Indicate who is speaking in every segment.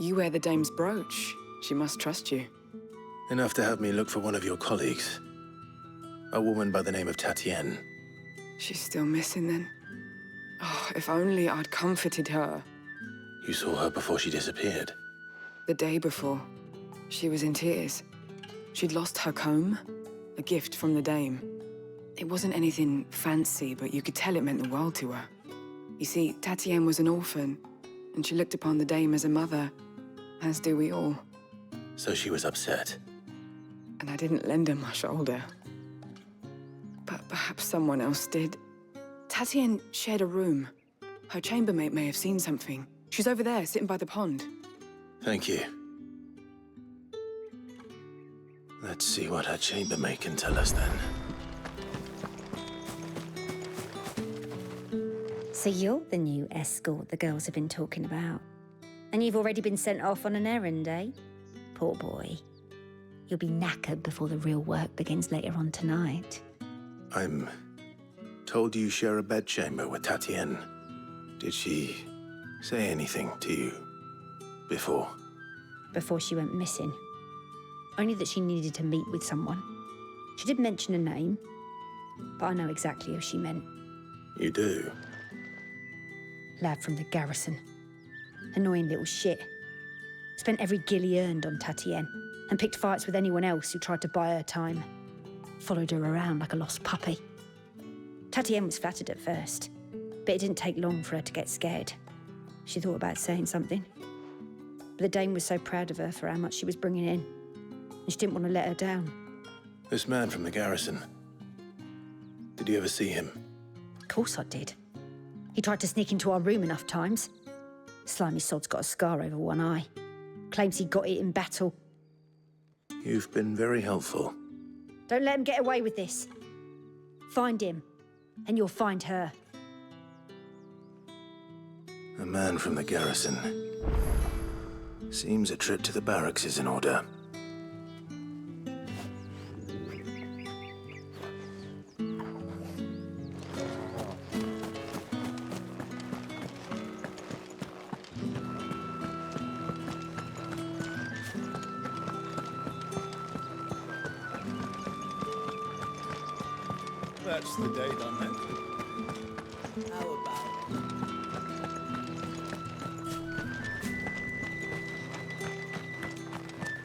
Speaker 1: You wear the dame's brooch. She must trust you.
Speaker 2: Enough to have me look for one of your colleagues. A woman by the name of Tatienne.
Speaker 1: She's still missing then. Oh, if only I'd comforted her.
Speaker 2: You saw her before she disappeared?
Speaker 1: The day before. She was in tears. She'd lost her comb, a gift from the dame. It wasn't anything fancy, but you could tell it meant the world to her. You see, Tatienne was an orphan, and she looked upon the dame as a mother, as do we all.
Speaker 2: So she was upset.
Speaker 1: And I didn't lend her my shoulder. But perhaps someone else did. Tatienne shared a room. Her chambermaid may have seen something. She's over there, sitting by the pond.
Speaker 2: Thank you. Let's see what her chambermaid can tell us then.
Speaker 3: So you're the new escort the girls have been talking about. And you've already been sent off on an errand, eh? Poor boy. You'll be knackered before the real work begins later on tonight.
Speaker 2: I'm told you share a bedchamber with Tatienne. Did she say anything to you before?
Speaker 3: Before she went missing. Only that she needed to meet with someone. She did mention a name, but I know exactly who she meant.
Speaker 2: You do?
Speaker 3: Lad from the garrison. Annoying little shit. Spent every guil he earned on Tatienne and picked fights with anyone else who tried to buy her time. Followed her around like a lost puppy. Tatienne was flattered at first, but it didn't take long for her to get scared. She thought about saying something. But the dame was so proud of her for how much she was bringing in, and she didn't want to let her down.
Speaker 2: This man from the garrison. Did you ever see him?
Speaker 3: Of course I did. He tried to sneak into our room enough times. Slimy sod's got a scar over one eye. Claims he got it in battle.
Speaker 2: You've been very helpful.
Speaker 3: Don't let him get away with this. Find him, and you'll find her.
Speaker 2: A man from the garrison. Seems a trip to the barracks is in order. That's the day done then.
Speaker 4: How about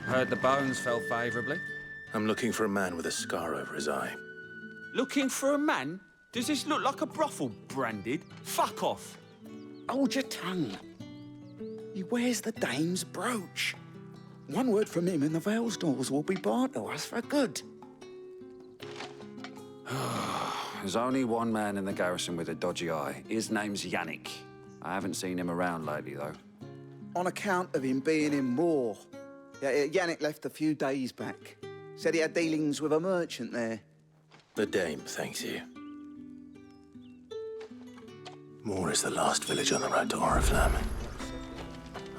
Speaker 5: Heard the bones fell favourably.
Speaker 2: I'm looking for a man with a scar over his eye.
Speaker 5: Looking for a man? Does this look like a brothel branded? Fuck off.
Speaker 4: Hold your tongue. He wears the dame's brooch. One word from him and the Vale's doors will be barred to us for good.
Speaker 5: There's only one man in the garrison with a dodgy eye. His name's Yannick. I haven't seen him around lately, though.
Speaker 4: On account of him being in war. Yeah, Yannick left a few days back. Said he had dealings with a merchant there.
Speaker 2: The dame thanks you. Moor is the last village on the road to Oriflamme.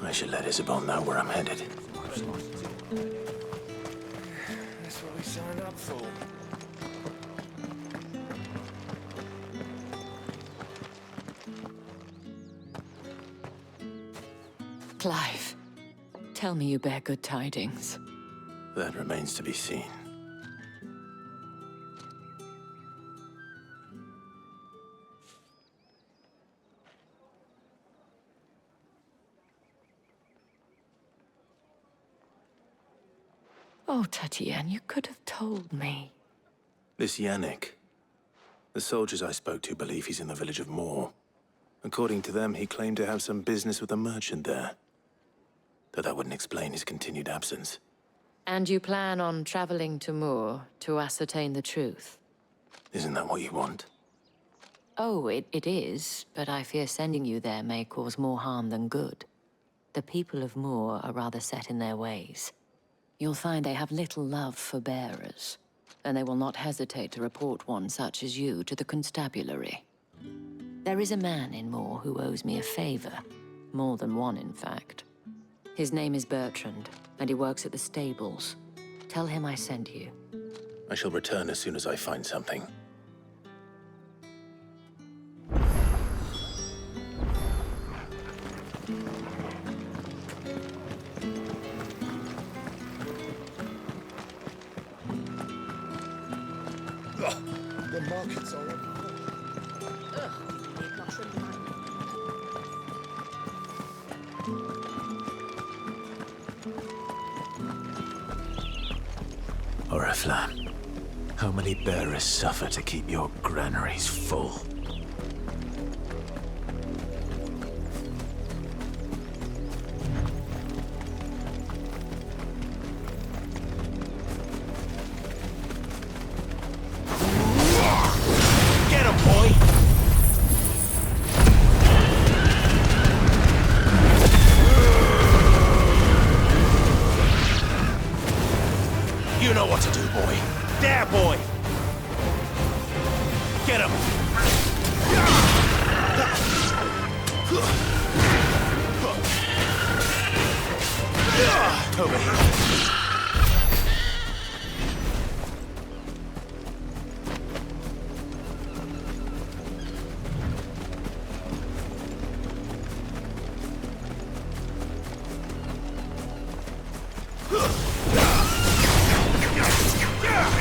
Speaker 2: I should let Isabel know where I'm headed.
Speaker 5: That's what we signed up for.
Speaker 6: Clive, tell me you bear good tidings.
Speaker 2: That remains to be seen.
Speaker 6: Oh, Tatienne, you could have told me.
Speaker 2: This Yannick. The soldiers I spoke to believe he's in the village of Moor. According to them, he claimed to have some business with a merchant there. Though that wouldn't explain his continued absence.
Speaker 6: And you plan on traveling to Moor to ascertain the truth?
Speaker 2: Isn't that what you want?
Speaker 6: Oh, it is, but I fear sending you there may cause more harm than good. The people of Moor are rather set in their ways. You'll find they have little love for bearers, and they will not hesitate to report one such as you to the constabulary. There is a man in Moor who owes me a favor. More than one, in fact. His name is Bertrand, and he works at the stables. Tell him I sent you.
Speaker 2: I shall return as soon as I find something.
Speaker 4: The market's already
Speaker 2: Oriflamme, how many bearers suffer to keep your granaries full? Get him, boy! You know what to do, boy. There, boy! Get him! Over here.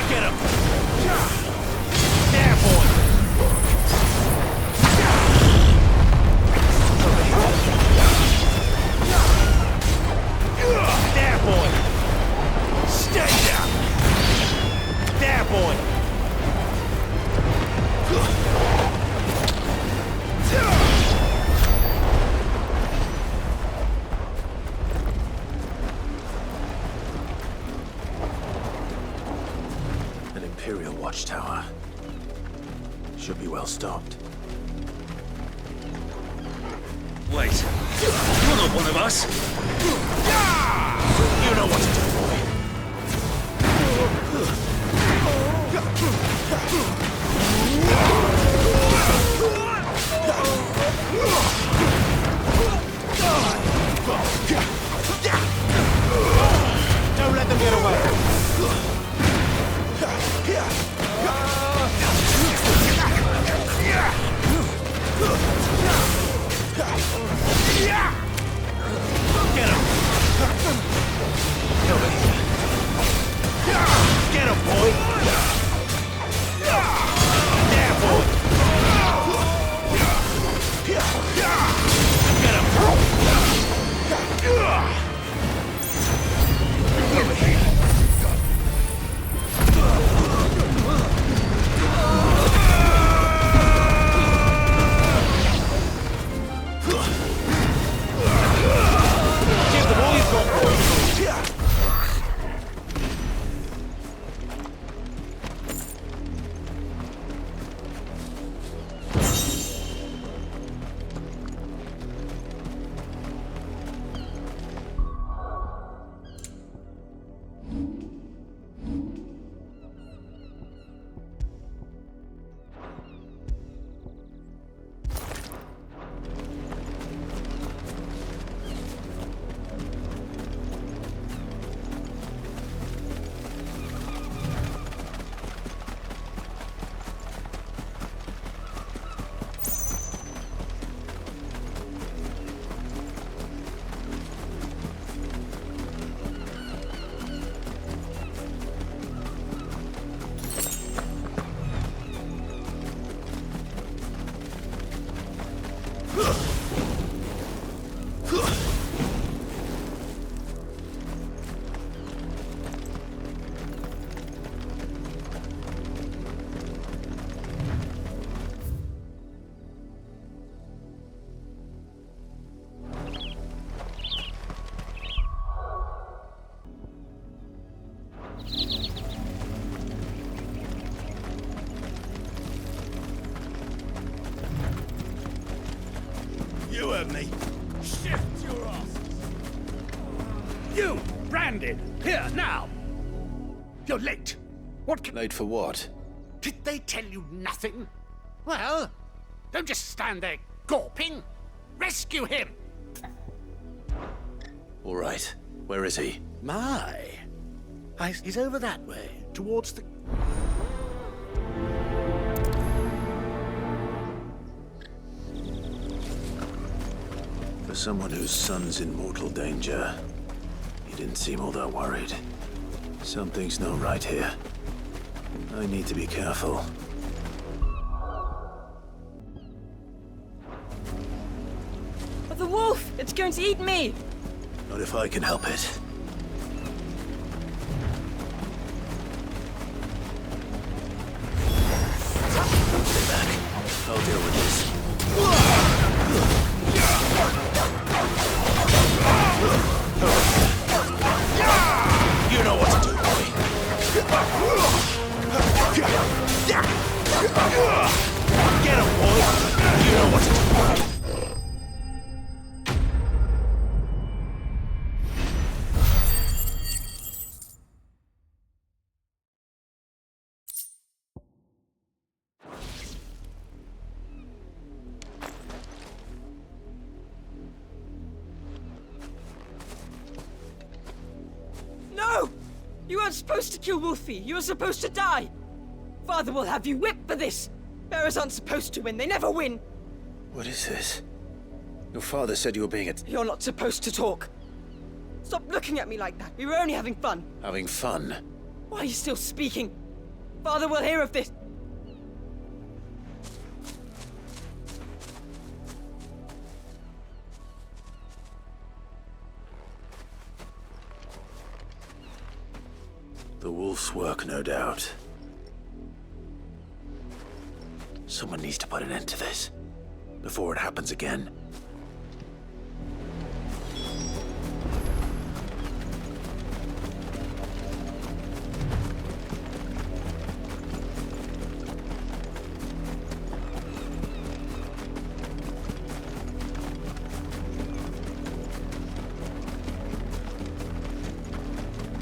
Speaker 2: Get him! There, boy! There, boy! Stay down! There, boy! An Imperial watchtower. Should be well stocked. Wait. You're not one of us! You know what to do, boy. Don't let them get away. Get him! Over here. Get him, boy! There, boy! Get him! Over here. Give them all you've got, boy! You heard me. Shift your asses. You, Brandon, here now. You're late. What can... Late for what?
Speaker 7: Did they tell you nothing? Well, don't just stand there gawping. Rescue him!
Speaker 2: All right. Where is he?
Speaker 7: He's over that way, towards the...
Speaker 2: For someone whose son's in mortal danger, he didn't seem all that worried. Something's not right here. I need to be careful.
Speaker 1: But the wolf! It's going to eat me!
Speaker 2: Not if I can help it. Stay back. I'll deal with this. You know what to do, boy. Get him, boy. You know what to do.
Speaker 1: No! You weren't supposed to kill Wolfie. You were supposed to die. Father will have you whipped for this. Bearers aren't supposed to win. They never win.
Speaker 2: What is this? Your father said you were being
Speaker 1: You're not supposed to talk. Stop looking at me like that. We were only having fun.
Speaker 2: having fun.
Speaker 1: Why are you still speaking? Father will hear of this.
Speaker 2: The wolf's work, no doubt. Someone needs to put an end to this before it happens again.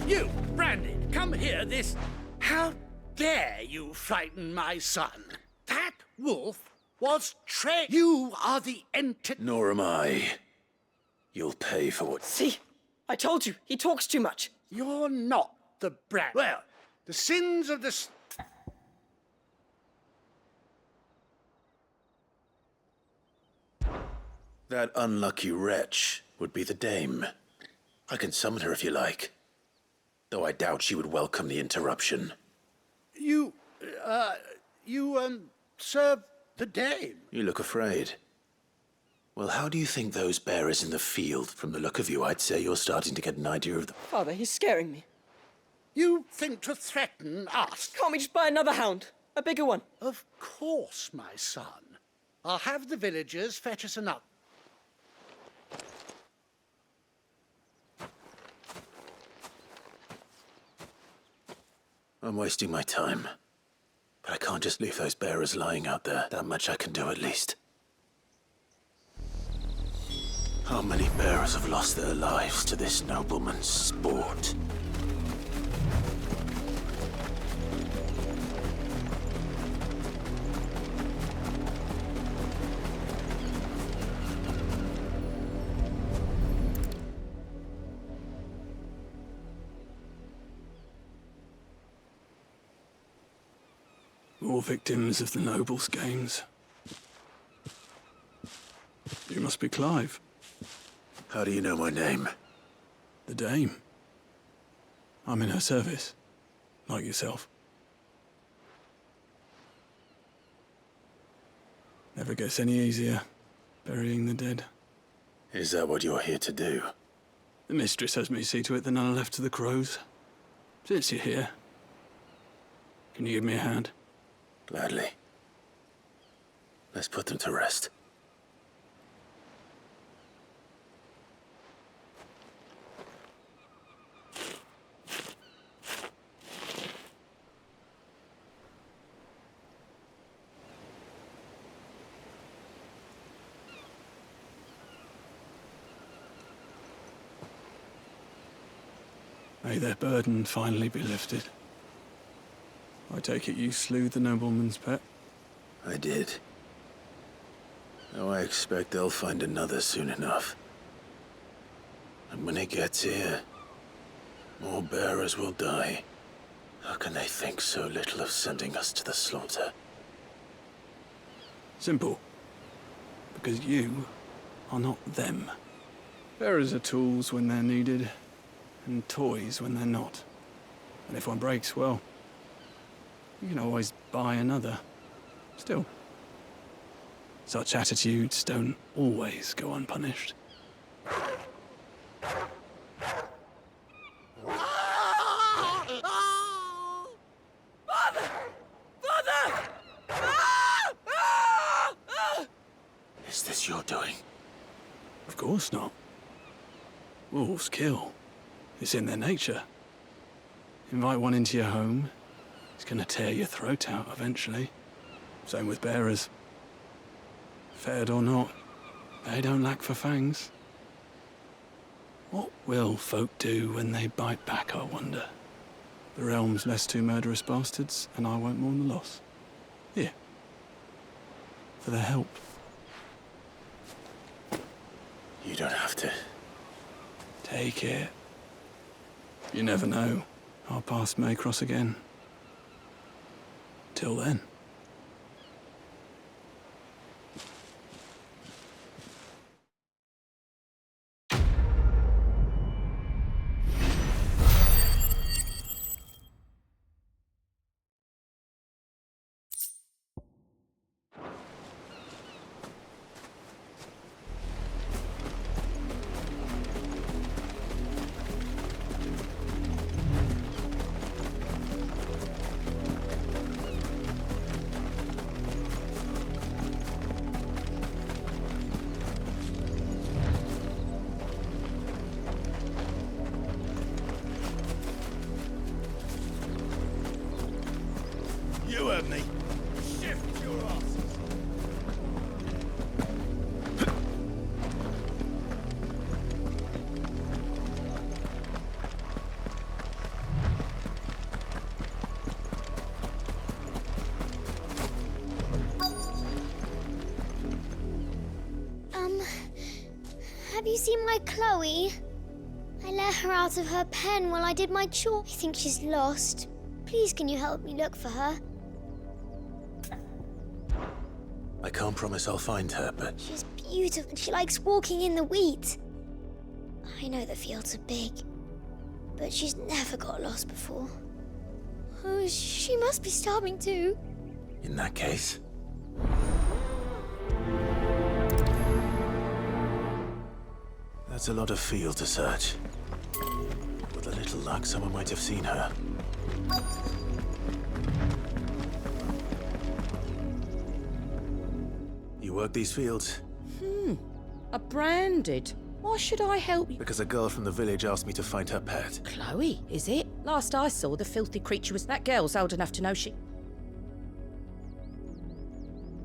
Speaker 7: You, Brandon, come here this... How dare you frighten my son? That wolf was trained. You are the
Speaker 2: Nor am I. You'll pay for what...
Speaker 1: See? I told you. He talks too much.
Speaker 7: You're not the Brand. Well, the sins of the...
Speaker 2: That unlucky wretch would be the dame. I can summon her if you like. Though I doubt she would welcome the interruption.
Speaker 7: You serve the dame.
Speaker 2: You look afraid. Well, how do you think those bearers in the field? From the look of you, I'd say you're starting to get an idea of the...
Speaker 1: Father, he's scaring me.
Speaker 7: You think to threaten us?
Speaker 1: Can't we just buy another hound? A bigger one?
Speaker 7: Of course, my son. I'll have the villagers fetch us another.
Speaker 2: I'm wasting my time. But I can't just leave those bearers lying out there. That much I can do at least. How many bearers have lost their lives to this nobleman's sport?
Speaker 8: More victims of the nobles' games. You must be Clive.
Speaker 2: How do you know my name?
Speaker 8: The Dame. I'm in her service, like yourself. Never gets any easier, burying the dead.
Speaker 2: Is that what you're here to do?
Speaker 8: The mistress has me see to it that none are left to the crows. Since you're here, can you give me a hand?
Speaker 2: Gladly. Let's put them to rest.
Speaker 8: May their burden finally be lifted. I take it you slew the nobleman's pet?
Speaker 2: I did. Now I expect they'll find another soon enough. And when it gets here, more bearers will die. How can they think so little of sending us to the slaughter?
Speaker 8: Simple. Because you are not them. Bearers are tools when they're needed, and toys when they're not. And if one breaks, well, You can always buy another. Still, such attitudes don't always go unpunished.
Speaker 2: Is this your doing?
Speaker 8: Of course not. Wolves kill. It's in their nature. Invite one into your home, he's gonna tear your throat out eventually. Same with bearers. Fed or not, they don't lack for fangs. What will folk do when they bite back, I wonder? The realm's less two murderous bastards, and I won't mourn the loss. Here. For their help.
Speaker 2: You don't have to.
Speaker 8: Take it. You never know. Our paths may cross again. Till then.
Speaker 7: You heard me. Shift your asses.
Speaker 9: Have you seen my Chloe? I let her out of her pen while I did my chore. I think she's lost. Please, can you help me look for her?
Speaker 2: I can't promise I'll find her, but
Speaker 9: She's beautiful and she likes walking in the wheat. I know the fields are big, but she's never got lost before. Oh, she must be starving too.
Speaker 2: in that case... That's a lot of field to search. With a little luck, someone might have seen her. You work these fields?
Speaker 10: A branded. Why should I help you?
Speaker 2: Because a girl from the village asked me to find her pet.
Speaker 10: Chloe, is it? Last I saw, the filthy creature was... That girl's old enough to know she...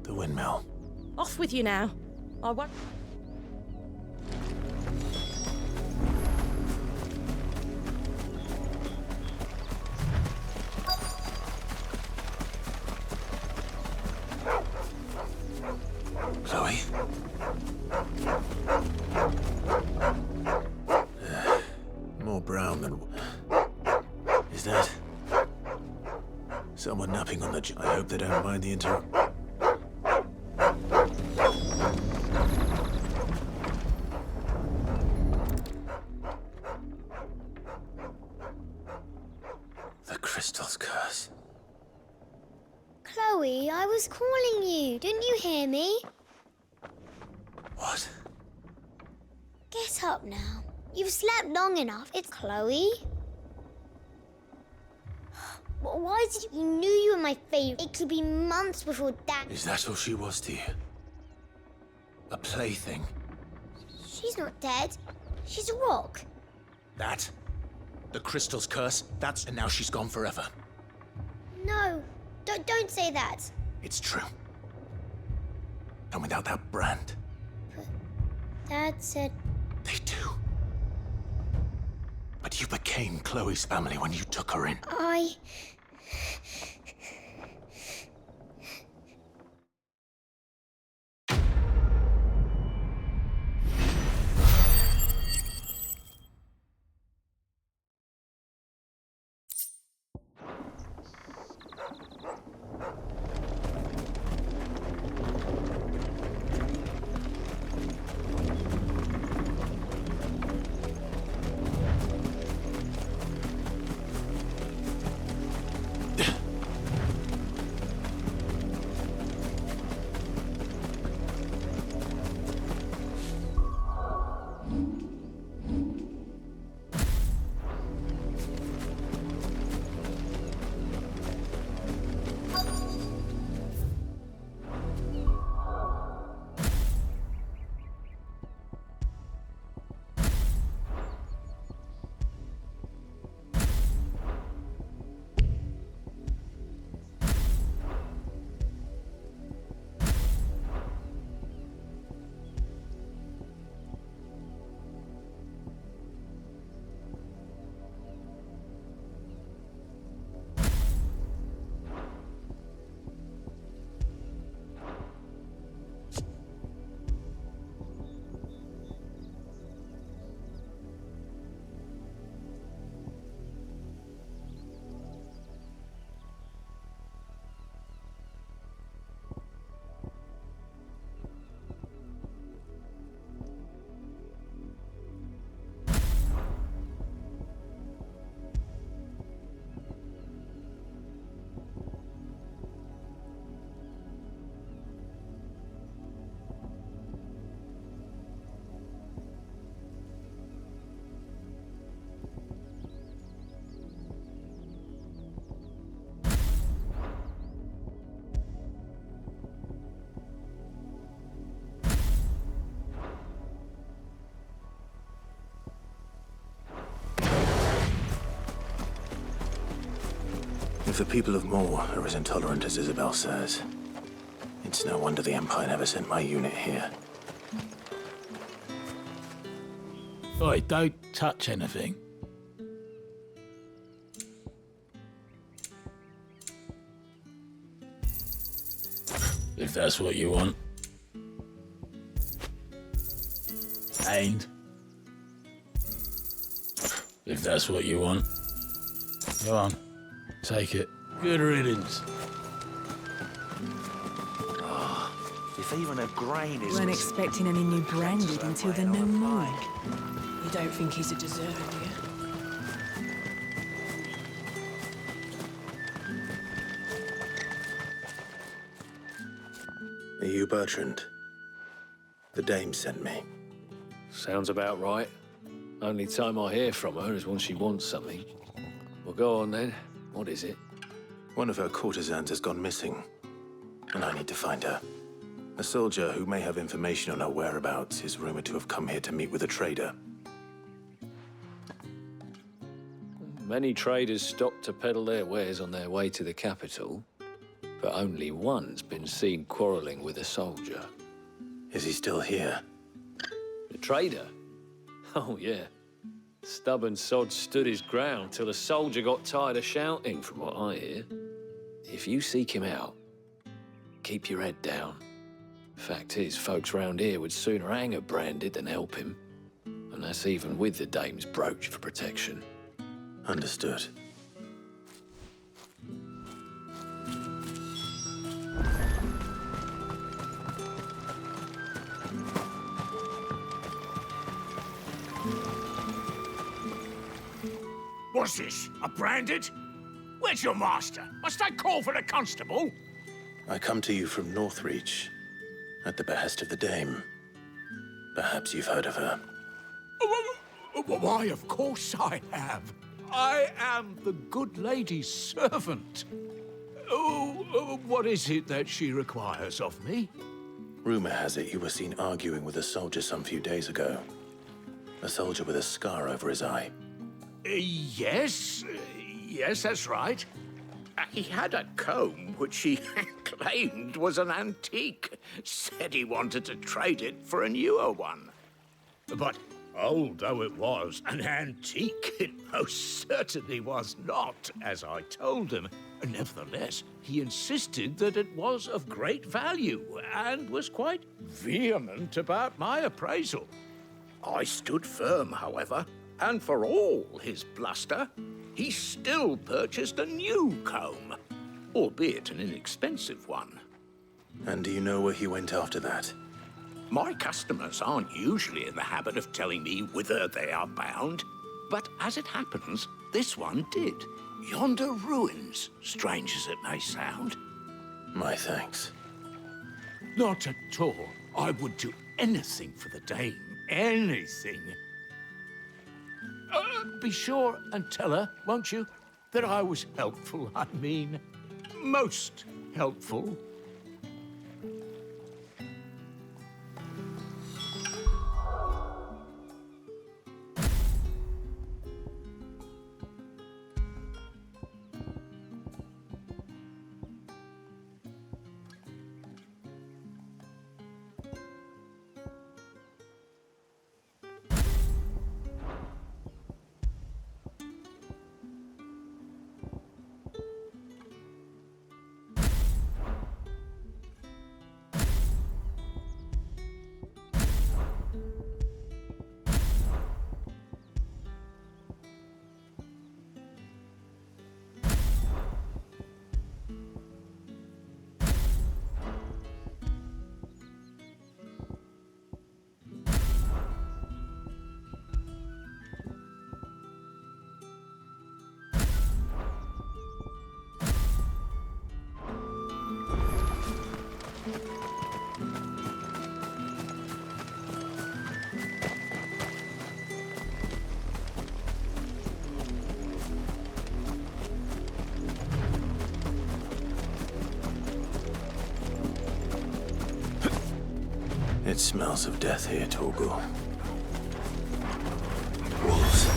Speaker 2: The windmill.
Speaker 10: Off with you now. I won't...
Speaker 2: Chloe? More brown than... Is that... someone napping on the... I hope they don't mind the interrupt. The crystal's curse.
Speaker 9: Chloe, I was calling you. Didn't you hear me?
Speaker 2: What?
Speaker 9: Get up now. You've slept long enough. It's Chloe. Why did you knew you were my favorite? It could be months before Dad...
Speaker 2: Is that all she was to you? A plaything?
Speaker 9: She's not dead. She's a rock.
Speaker 4: That? The crystal's curse? That's... and now she's gone forever.
Speaker 9: No, don't say that.
Speaker 2: It's true. And without that brand,
Speaker 9: Dad said...
Speaker 2: they do. But you became Chloe's family when you took her in.
Speaker 9: I...
Speaker 2: the people of Moor are as intolerant as Isabel says, it's no wonder the Empire never sent my unit here.
Speaker 11: Oi, don't touch anything. If that's what you want. And if that's what you want. Go on, take it. Good riddance.
Speaker 12: If even a grain is
Speaker 1: Weren't expecting any new branded until the new moon.
Speaker 10: You don't think he's a deserter, do you?
Speaker 2: Are you Bertrand? The dame sent me.
Speaker 13: Sounds about right. Only time I hear from her is when she wants something. Well, go on then. What is it?
Speaker 2: One of her courtesans has gone missing, and I need to find her. A soldier who may have information on her whereabouts is rumored to have come here to meet with a trader.
Speaker 13: Many traders stop to peddle their wares on their way to the capital, but only one's been seen quarreling with a soldier.
Speaker 2: Is he still here?
Speaker 13: The trader? Oh, yeah. Stubborn sod stood his ground till the soldier got tired of shouting, from what I hear. If you seek him out, keep your head down. Fact is, folks round here would sooner hang a branded than help him. And that's even with the dame's brooch for protection.
Speaker 2: Understood.
Speaker 7: What's this? A branded? Where's your master? Must I call for a constable?
Speaker 2: I come to you from Northreach, at the behest of the dame. Perhaps you've heard of her.
Speaker 7: Why, of course I have. I am the good lady's servant. What is it that she requires of me?
Speaker 2: Rumor has it you were seen arguing with a soldier some few days ago. A soldier with a scar over his eye.
Speaker 7: Yes, that's right. He had a comb which he claimed was an antique. Said he wanted to trade it for a newer one. But old though it was, an antique it most certainly was not, as I told him. Nevertheless, he insisted that it was of great value and was quite vehement about my appraisal. I stood firm, however, and for all his bluster, he still purchased a new comb, albeit an inexpensive one.
Speaker 2: And do you know where he went after that?
Speaker 7: My customers aren't usually in the habit of telling me whither they are bound, but as it happens, this one did. Yonder ruins, strange as it may sound.
Speaker 2: My thanks.
Speaker 7: Not at all. I would do anything for the dame. Anything. Be sure and tell her, won't you, that I was helpful. I mean, most helpful.
Speaker 2: It smells of death here, Torgal. Wolves.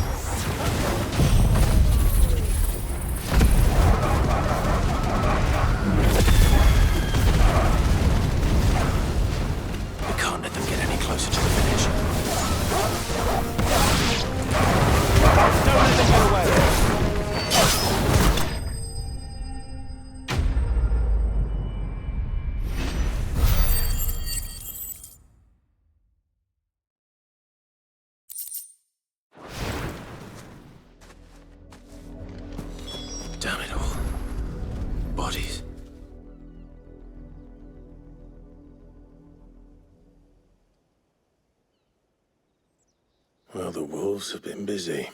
Speaker 2: Well, the wolves have been busy.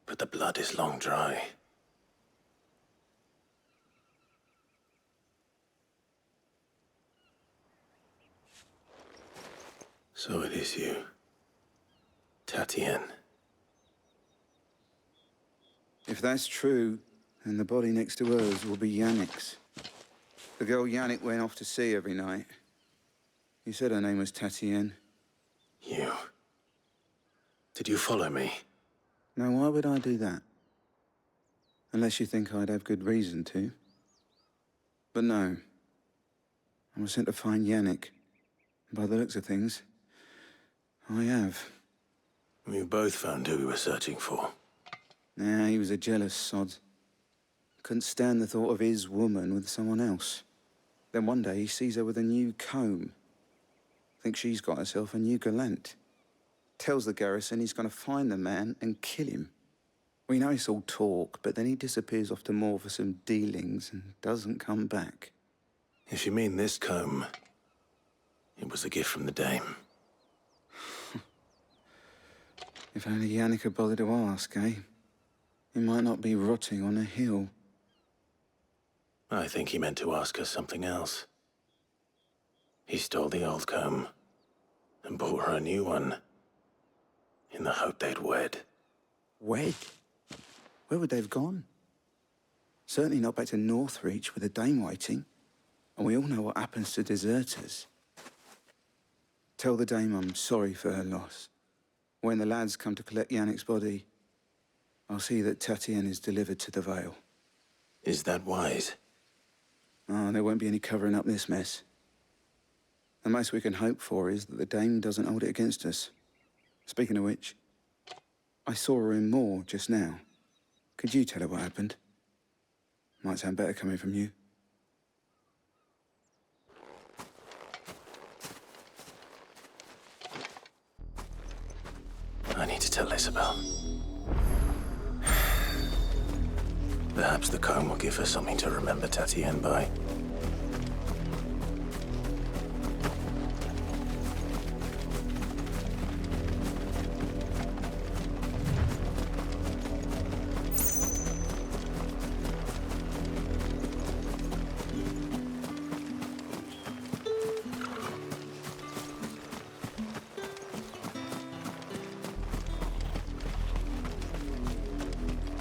Speaker 2: But the blood is long dry. So it is you, Tatienne.
Speaker 4: If that's true, then the body next to hers will be Yannick's. The girl Yannick went off to sea every night. He said her name was Tatienne.
Speaker 2: You... Did you follow me?
Speaker 4: Now, why would I do that? Unless you think I'd have good reason to. But no. I was sent to find Yannick. And by the looks of things, I have.
Speaker 2: We both found who we were searching for.
Speaker 4: Nah, he was a jealous sod. Couldn't stand the thought of his woman with someone else. Then one day he sees her with a new comb. Thinks she's got herself a new gallant. Tells the garrison he's gonna find the man and kill him. We know it's all talk, but then he disappears off to Moor for some dealings and doesn't come back.
Speaker 2: If you mean this comb, it was a gift from the dame.
Speaker 4: If only Yannick had bothered to ask, eh? He might not be rotting on a hill.
Speaker 2: I think he meant to ask us something else. He stole the old comb and bought her a new one in the hope they'd wed.
Speaker 4: Wed? Where would they have gone? Certainly not back to Northreach with a dame waiting. And we all know what happens to deserters. Tell the dame I'm sorry for her loss. When the lads come to collect Yannick's body, I'll see that Tatienne is delivered to the Vale.
Speaker 2: Is that wise?
Speaker 4: Oh, there won't be any covering up this mess. The most we can hope for is that the dame doesn't hold it against us. Speaking of which, I saw her in Moor just now. Could you tell her what happened? Might sound better coming from you.
Speaker 2: I need to tell Isabel. Perhaps the comb will give her something to remember Tatienne by.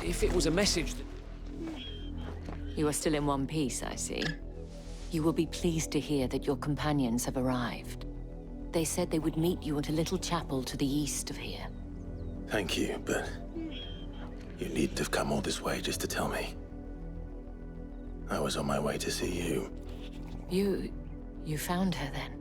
Speaker 13: If it was a message that...
Speaker 6: You are still in one piece, I see. You will be pleased to hear that your companions have arrived. They said they would meet you at a little chapel to the east of here.
Speaker 2: Thank you, but you needn't have come all this way just to tell me. I was on my way to see you.
Speaker 6: You found her then?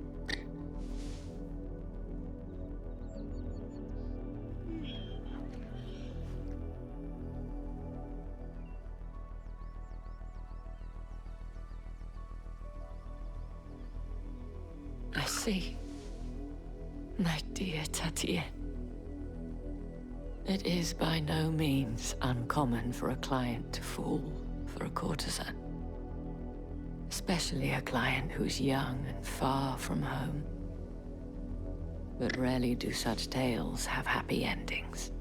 Speaker 6: I see. My dear Tatienne. It is by no means uncommon for a client to fall for a courtesan. Especially a client who's young and far from home. But rarely do such tales have happy endings.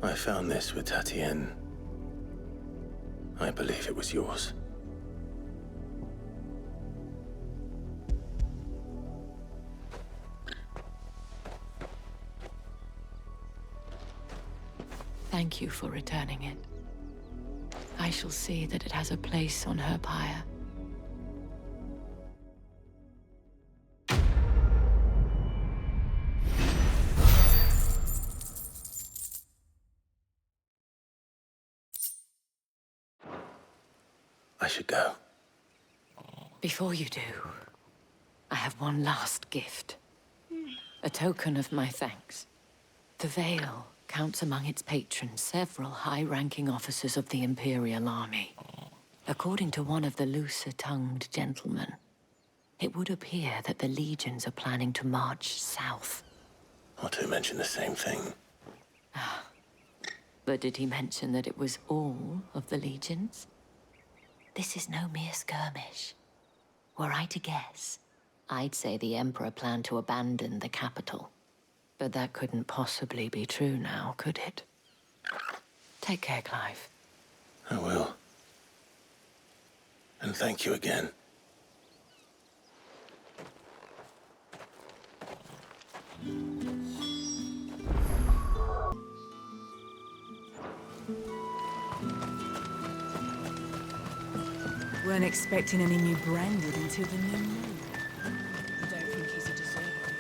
Speaker 2: I found this with Tatienne. I believe it was yours.
Speaker 6: Thank you for returning it. I shall see that it has a place on her pyre.
Speaker 2: I should go.
Speaker 6: Before you do, I have one last gift. A token of my thanks. The Vale counts among its patrons several high-ranking officers of the Imperial Army. According to one of the looser-tongued gentlemen, it would appear that the legions are planning to march south.
Speaker 2: Not to mention the same thing.
Speaker 6: But did he mention that it was all of the legions? This is no mere skirmish. Were I to guess, I'd say the Emperor planned to abandon the capital. But that couldn't possibly be true now, could it? Take care, Clive.
Speaker 2: I will. And thank you again.
Speaker 1: Weren't expecting any new branded until the new moon. You don't think he's a deserter, do you?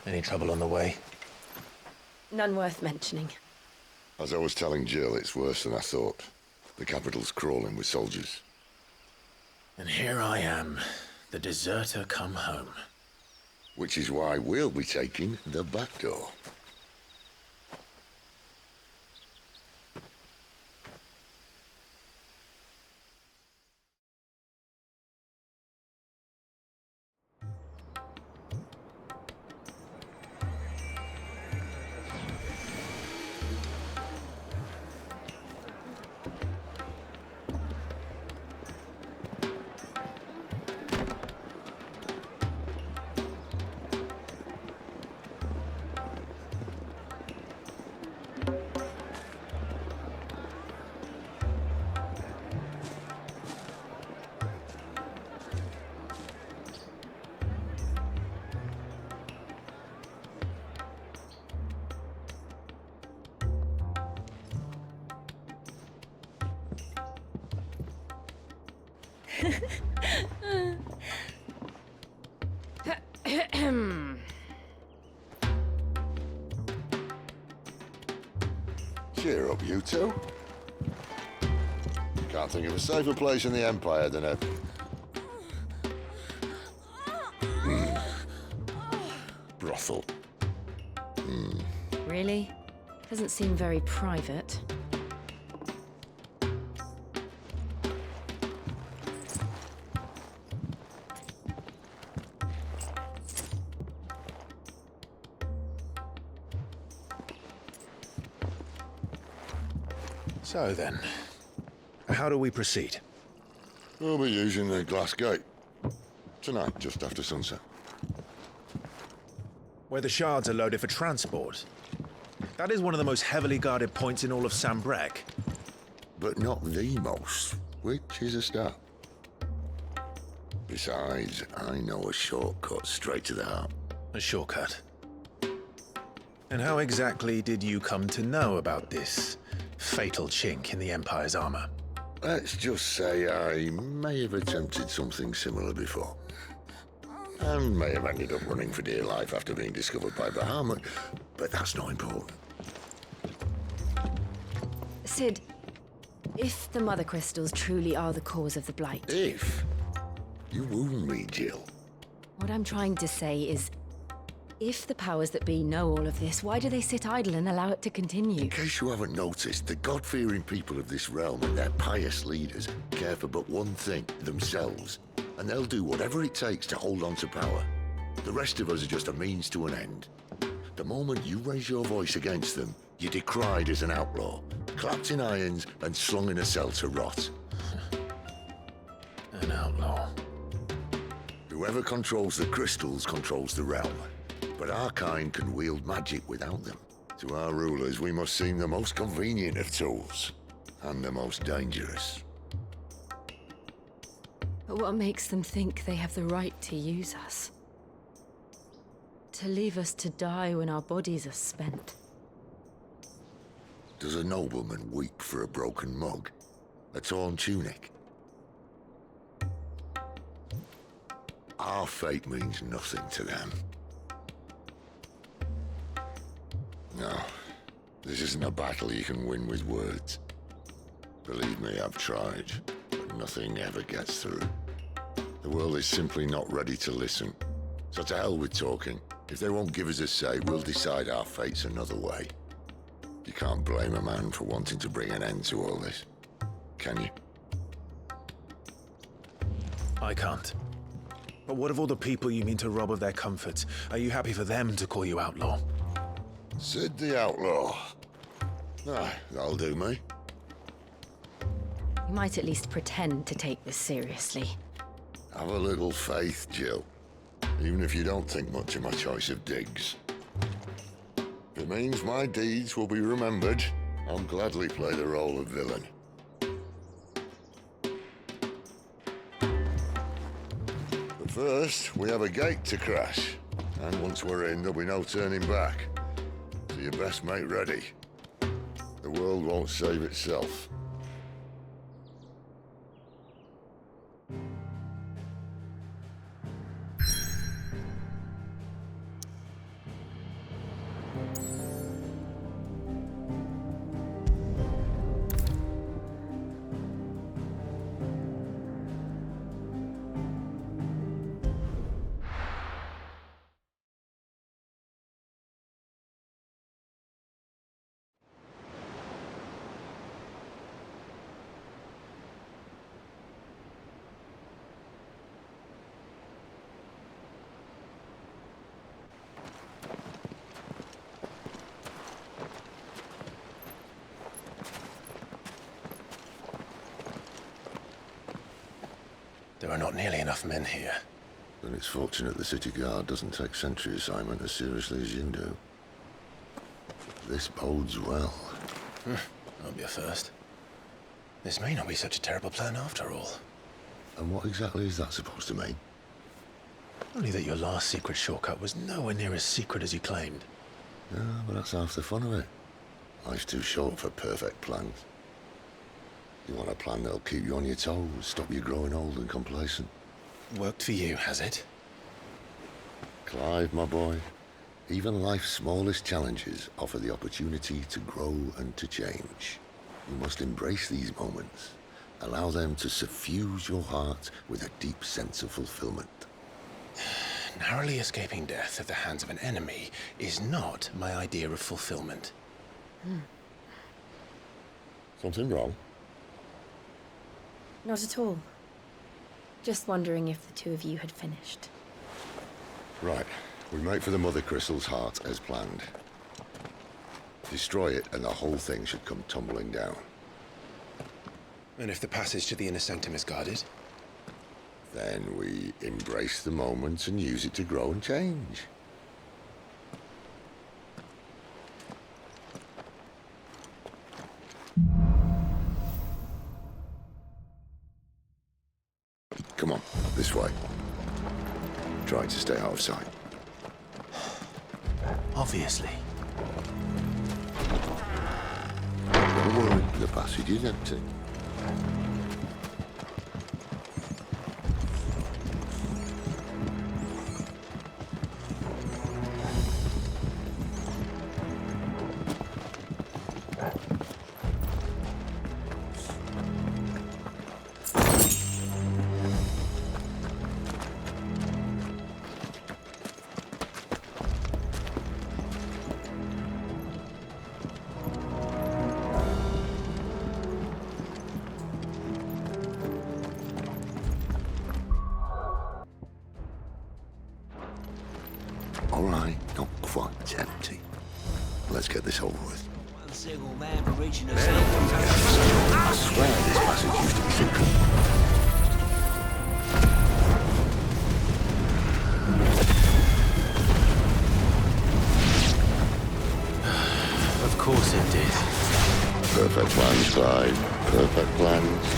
Speaker 2: Any trouble on the way?
Speaker 10: None worth mentioning.
Speaker 14: As I was telling Jill, it's worse than I thought. The capital's crawling with soldiers.
Speaker 2: And here I am, the deserter come home.
Speaker 14: Which is why we'll be taking the back door. Cheer up, you two. Can't think of a safer place in the Empire than a... brothel.
Speaker 3: Really? Doesn't seem very private.
Speaker 2: So then, how do we proceed?
Speaker 14: We'll be using the glass gate. Tonight, just after sunset.
Speaker 2: Where the shards are loaded for transport. That is one of the most heavily guarded points in all of Sambrec.
Speaker 14: But not the most, which is a start. Besides, I know a shortcut straight to the heart.
Speaker 2: A shortcut? And how exactly did you come to know about this fatal chink in the Empire's armor?
Speaker 14: Let's just say I may have attempted something similar before. And may have ended up running for dear life after being discovered by Bahamut, but that's not important.
Speaker 3: Sid, if the Mother Crystals truly are the cause of the Blight...
Speaker 14: If? You wound me, Jill.
Speaker 3: What I'm trying to say is, if the powers that be know all of this, why do they sit idle and allow it to continue?
Speaker 14: In case you haven't noticed, the God-fearing people of this realm and their pious leaders care for but one thing, themselves. And they'll do whatever it takes to hold on to power. The rest of us are just a means to an end. The moment you raise your voice against them, you're decried as an outlaw, clapped in irons and slung in a cell to rot.
Speaker 2: An outlaw.
Speaker 14: Whoever controls the crystals controls the realm. But our kind can wield magic without them. To our rulers, we must seem the most convenient of tools, and the most dangerous.
Speaker 3: But what makes them think they have the right to use us?
Speaker 10: To leave us to die when our bodies are spent.
Speaker 14: Does a nobleman weep for a broken mug? A torn tunic? Our fate means nothing to them. No, this isn't a battle you can win with words. Believe me, I've tried, but nothing ever gets through. The world is simply not ready to listen. So to hell with talking. If they won't give us a say, we'll decide our fates another way. You can't blame a man for wanting to bring an end to all this, can you?
Speaker 2: I can't. But what of all the people you mean to rob of their comforts? Are you happy for them to call you outlaw?
Speaker 14: Sid the outlaw. Ah, that'll do me.
Speaker 3: You might at least pretend to take this seriously.
Speaker 14: Have a little faith, Jill. Even if you don't think much of my choice of digs. If it means my deeds will be remembered, I'll gladly play the role of villain. But first, we have a gate to crash. And once we're in, there'll be no turning back. So you best make ready. The world won't save itself.
Speaker 2: There are not nearly enough men here.
Speaker 14: Then it's fortunate the city guard doesn't take sentry assignment as seriously as you do. This bodes well.
Speaker 2: That'll be a first. This may not be such a terrible plan after all.
Speaker 14: And what exactly is that supposed to mean?
Speaker 2: Only that your last secret shortcut was nowhere near as secret as you claimed.
Speaker 14: Yeah, but that's half the fun of it. Life's too short for perfect plans. You want a plan that'll keep you on your toes, stop you growing old and complacent.
Speaker 2: Worked for you, has it?
Speaker 14: Clive, my boy, even life's smallest challenges offer the opportunity to grow and to change. You must embrace these moments. Allow them to suffuse your heart with a deep sense of fulfillment.
Speaker 2: Narrowly escaping death at the hands of an enemy is not my idea of fulfillment.
Speaker 14: Something wrong?
Speaker 3: Not at all. Just wondering if the two of you had finished.
Speaker 14: Right. We make for the Mother Crystal's heart as planned. Destroy it and the whole thing should come tumbling down.
Speaker 2: And if the passage to the inner sanctum is guarded?
Speaker 14: Then we embrace the moment and use it to grow and change. Come on, this way. Try to stay out of sight.
Speaker 2: Obviously.
Speaker 14: Don't worry, the passage is empty. All right, not quite empty. Let's get this over with.
Speaker 12: One single man for reaching a
Speaker 14: I swear this passage used to be secret.
Speaker 2: Of course it did.
Speaker 14: Perfect plans, Clive. Perfect plans.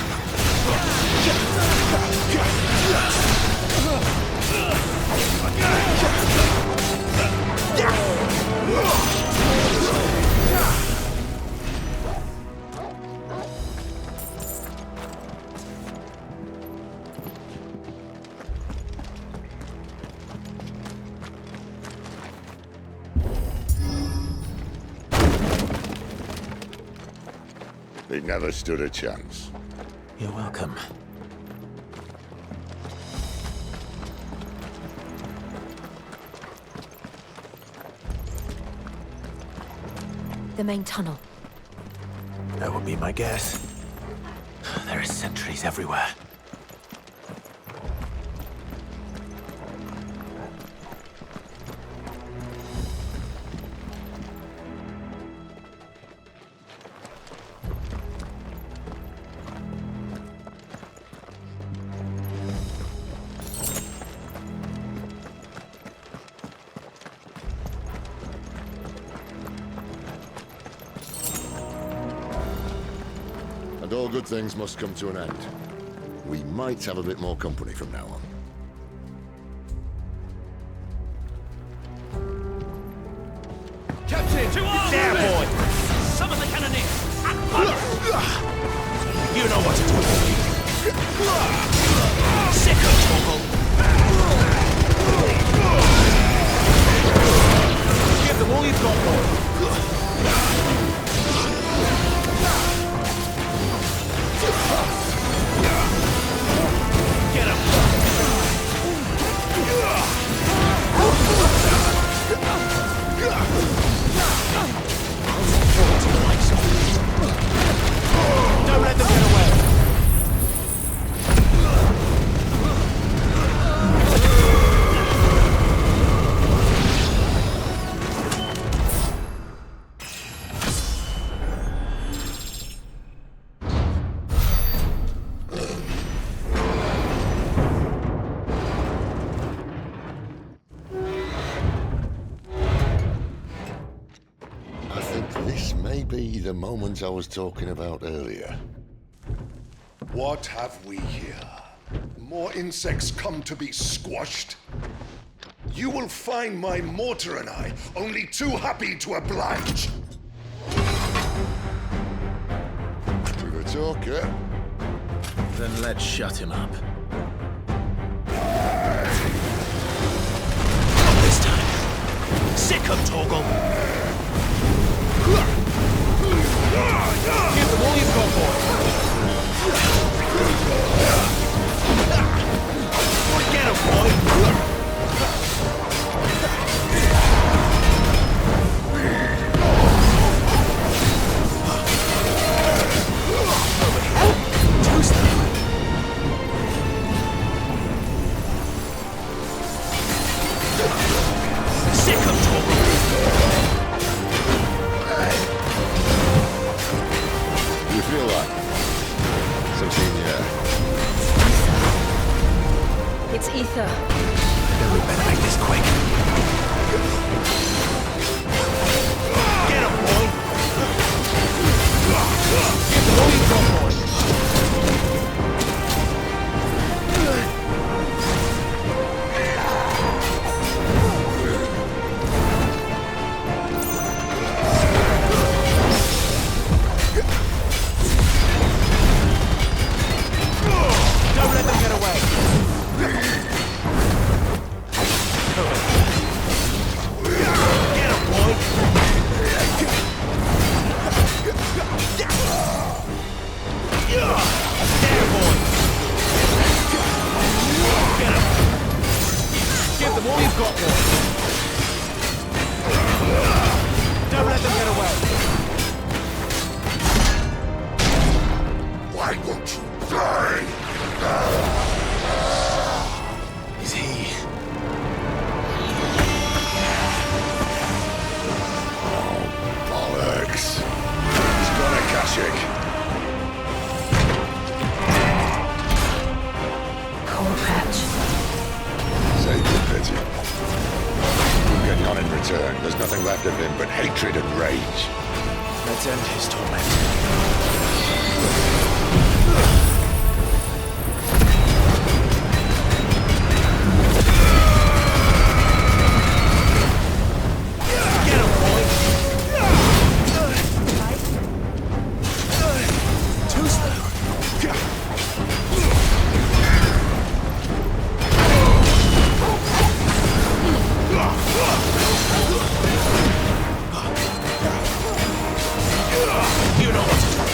Speaker 14: They never stood a chance.
Speaker 2: You're welcome.
Speaker 3: The main tunnel.
Speaker 2: That would be my guess. There are sentries everywhere.
Speaker 14: And all good things must come to an end. We might have a bit more company from now on.
Speaker 12: Captain! To arms! There, boy! Summon the cannoneers!
Speaker 11: You know what to do. Sick of Torgal. Give them all you've got, boy. Get him! Don't let them get away!
Speaker 14: I think this may be the moment I was talking about earlier.
Speaker 15: What have we here? More insects come to be squashed? You will find my mortar and I only too happy to oblige.
Speaker 14: To the talker.
Speaker 11: Then let's shut him up. Not this time. Sick of Torgal. Give them all you've got, boy. Get him, boy. Sick of Torgal.
Speaker 14: You feel like something in the air?
Speaker 3: It's ether.
Speaker 11: Then we better make this quick. Get him, boy! Give them all you've got, boy! Don't let them get away! Get him, boy! There, boy! Get him! Give them all you've got, boy! Don't let them get away!
Speaker 15: Why won't you die?
Speaker 2: Is he?
Speaker 14: Bollocks. He's got a Kashyyyk.
Speaker 3: Poor Patch.
Speaker 14: Save your pity. We'll get none in return. There's nothing left of him but hatred and rage.
Speaker 2: Let's end his torment.
Speaker 11: Get him, boy! Too slow. You know what to do.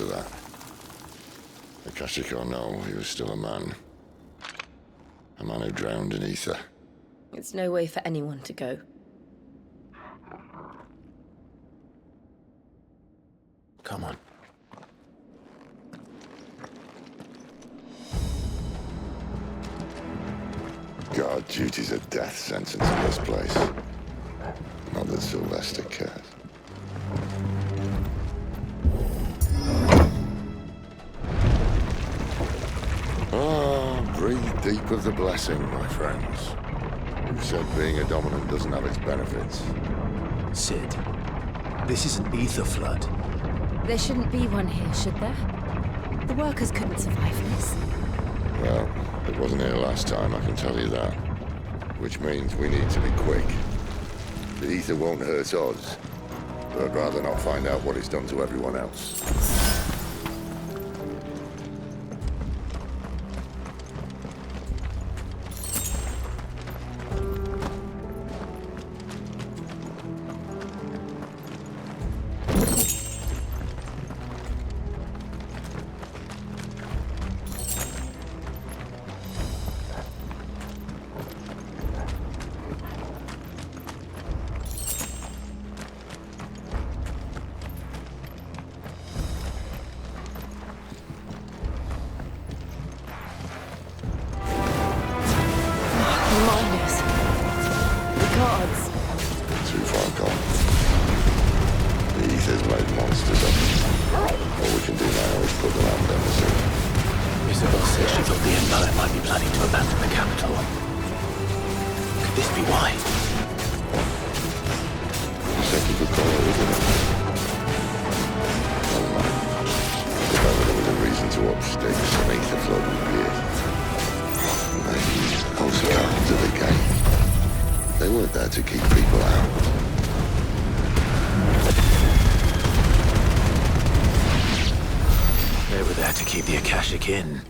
Speaker 14: to that. Akashic or no, he was still a man. A man who drowned in ether.
Speaker 10: It's no way for anyone to go.
Speaker 2: Come on.
Speaker 14: God, duty's a death sentence in this place. Not that Sylvester cares. Breathe deep of the blessing, my friends. Who said being a dominant doesn't have its benefits?
Speaker 2: Sid, this is an ether flood.
Speaker 3: There shouldn't be one here, should there? The workers couldn't survive this.
Speaker 14: Well, it wasn't here last time, I can tell you that. Which means we need to be quick. The ether won't hurt us, but I'd rather not find out what it's done to everyone else.
Speaker 2: In.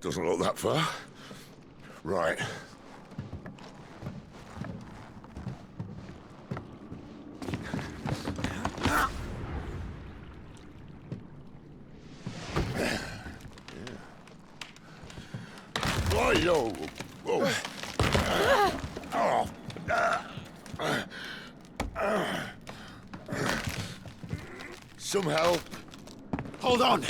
Speaker 2: Doesn't look that far. Right. Yo. Some help.
Speaker 12: Hold on.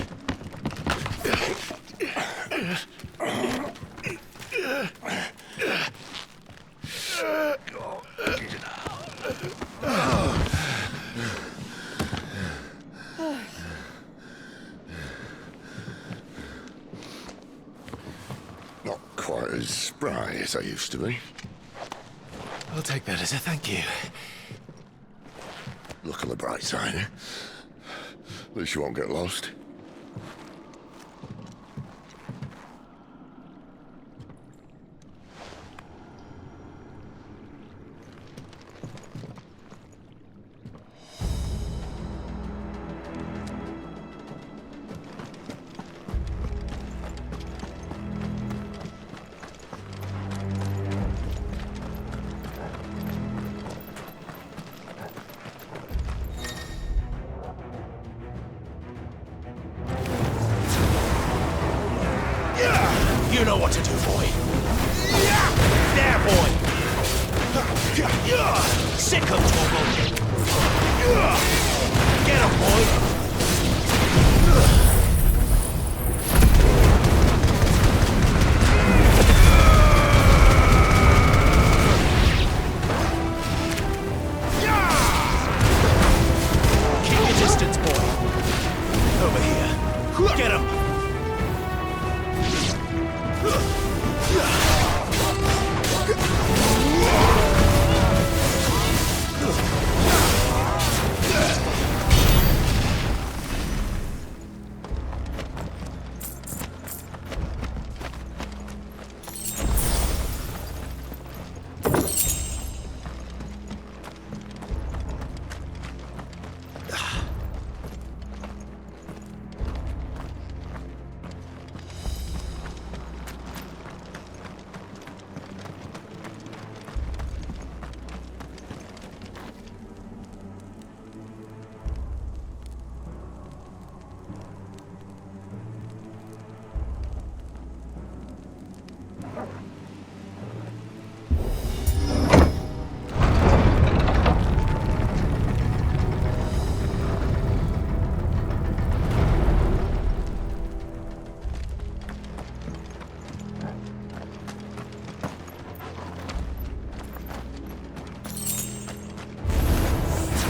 Speaker 14: Not quite as spry as I used to be.
Speaker 2: I'll take that as a thank you.
Speaker 14: Look on the bright side, eh? At least you won't get lost.
Speaker 12: You know what to do, boy. There, boy. Sick of Torgal. Get him, boy. Keep your distance, boy. Over here. Get him.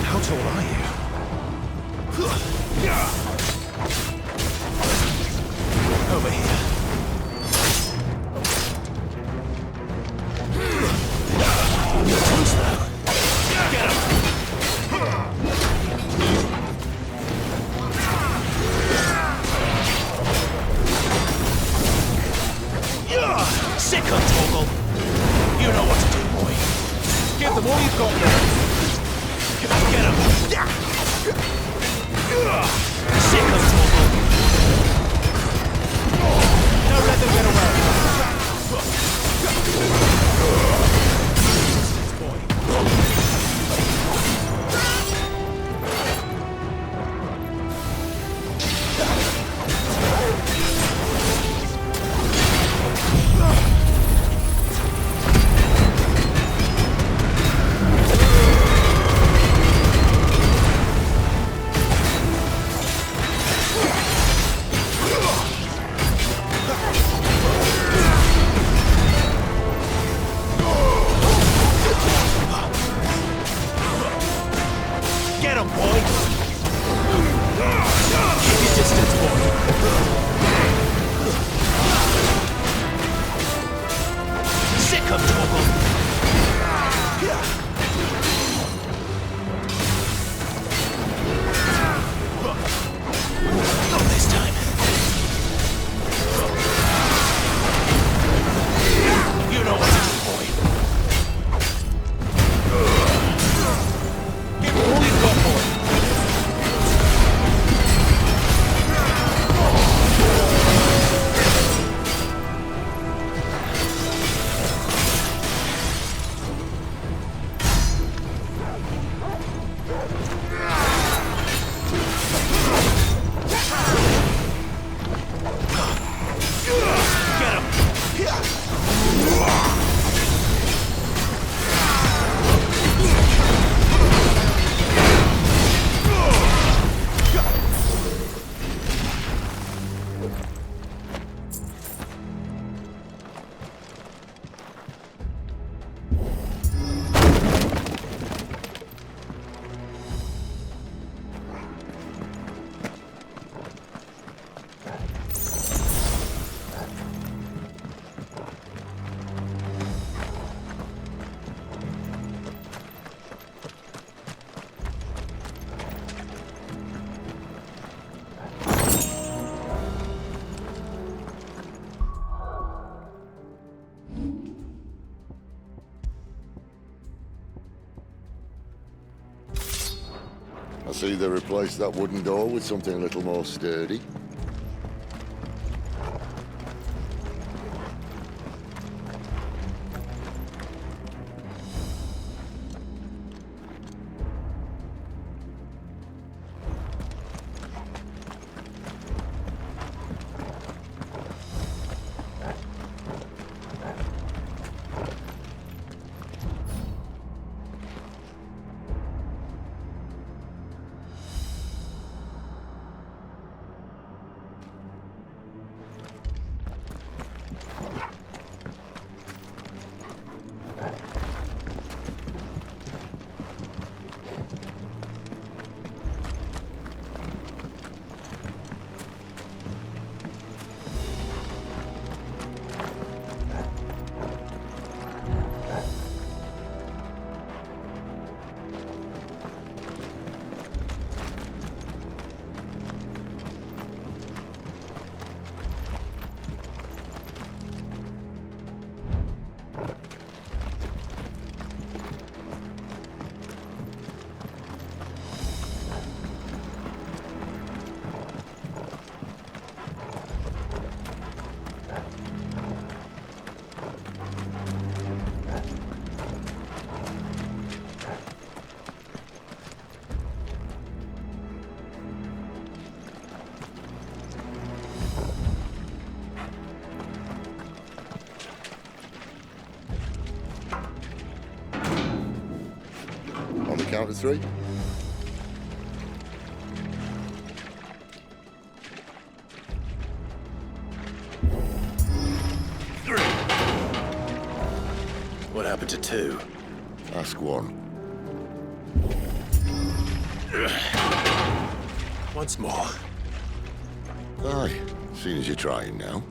Speaker 12: How tall are you? Over here. Who's that? Get him! Sick of Torgal. You know what to do, boy. Give them all you've got there. Get him! Sick of Torgal! Don't let them get away! Get him, boy! Keep your distance, boy! Sick of Torgal! Not this time. You know what to do, boy. Give all you've got, boy.
Speaker 14: I see they replaced that wooden door with something a little more sturdy. count of 3?
Speaker 2: What happened to 2?
Speaker 14: Ask 1.
Speaker 2: Once more.
Speaker 14: Aye, seeing as you're trying now.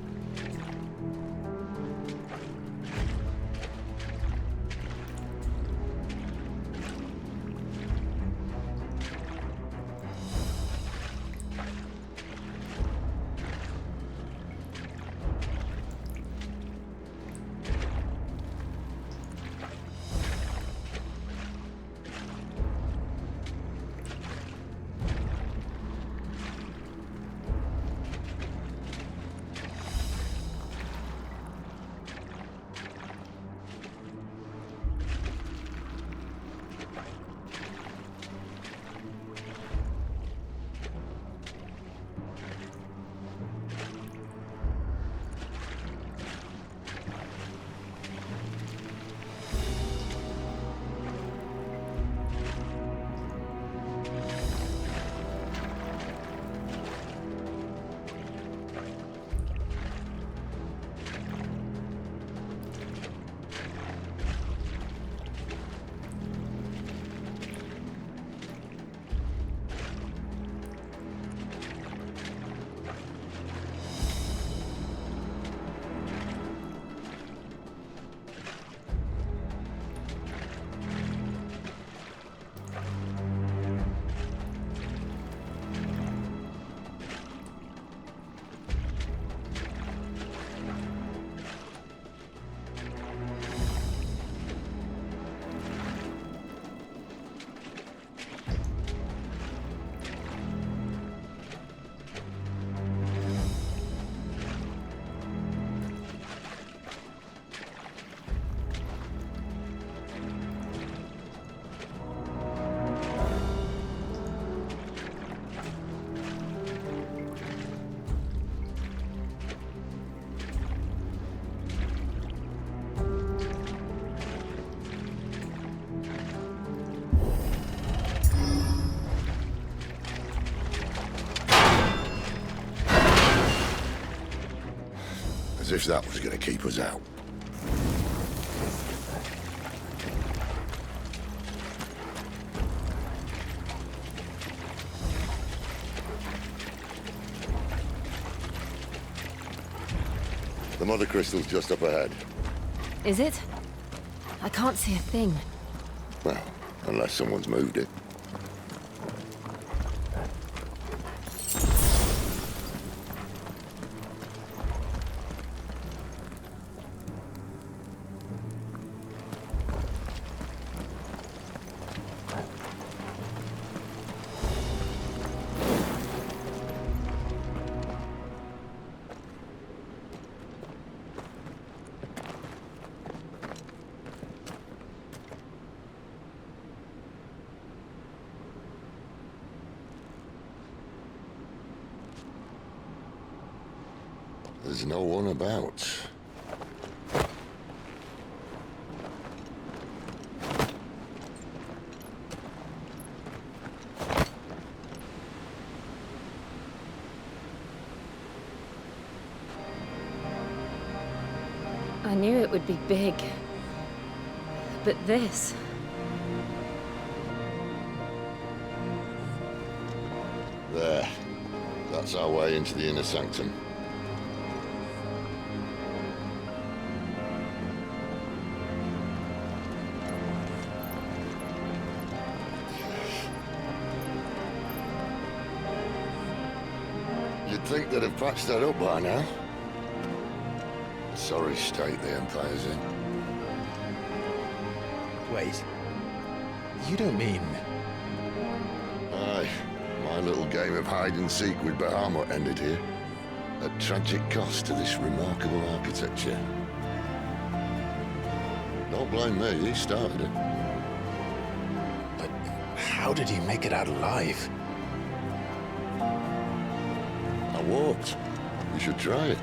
Speaker 14: As if that was going to keep us out. The mother crystal's just up ahead.
Speaker 16: Is it? I can't see a thing.
Speaker 14: Well, unless someone's moved it. There's no one about.
Speaker 16: I knew it would be big. But this...
Speaker 14: There. That's our way into the inner sanctum. You'd think they'd have patched that up by now. Sorry state the Empire's in.
Speaker 2: Wait. You don't mean...
Speaker 14: Aye. My little game of hide-and-seek with Bahamut ended here. At tragic cost to this remarkable architecture. Don't blame me, he started it.
Speaker 2: But how did he make it out alive?
Speaker 14: I walked. You should try it.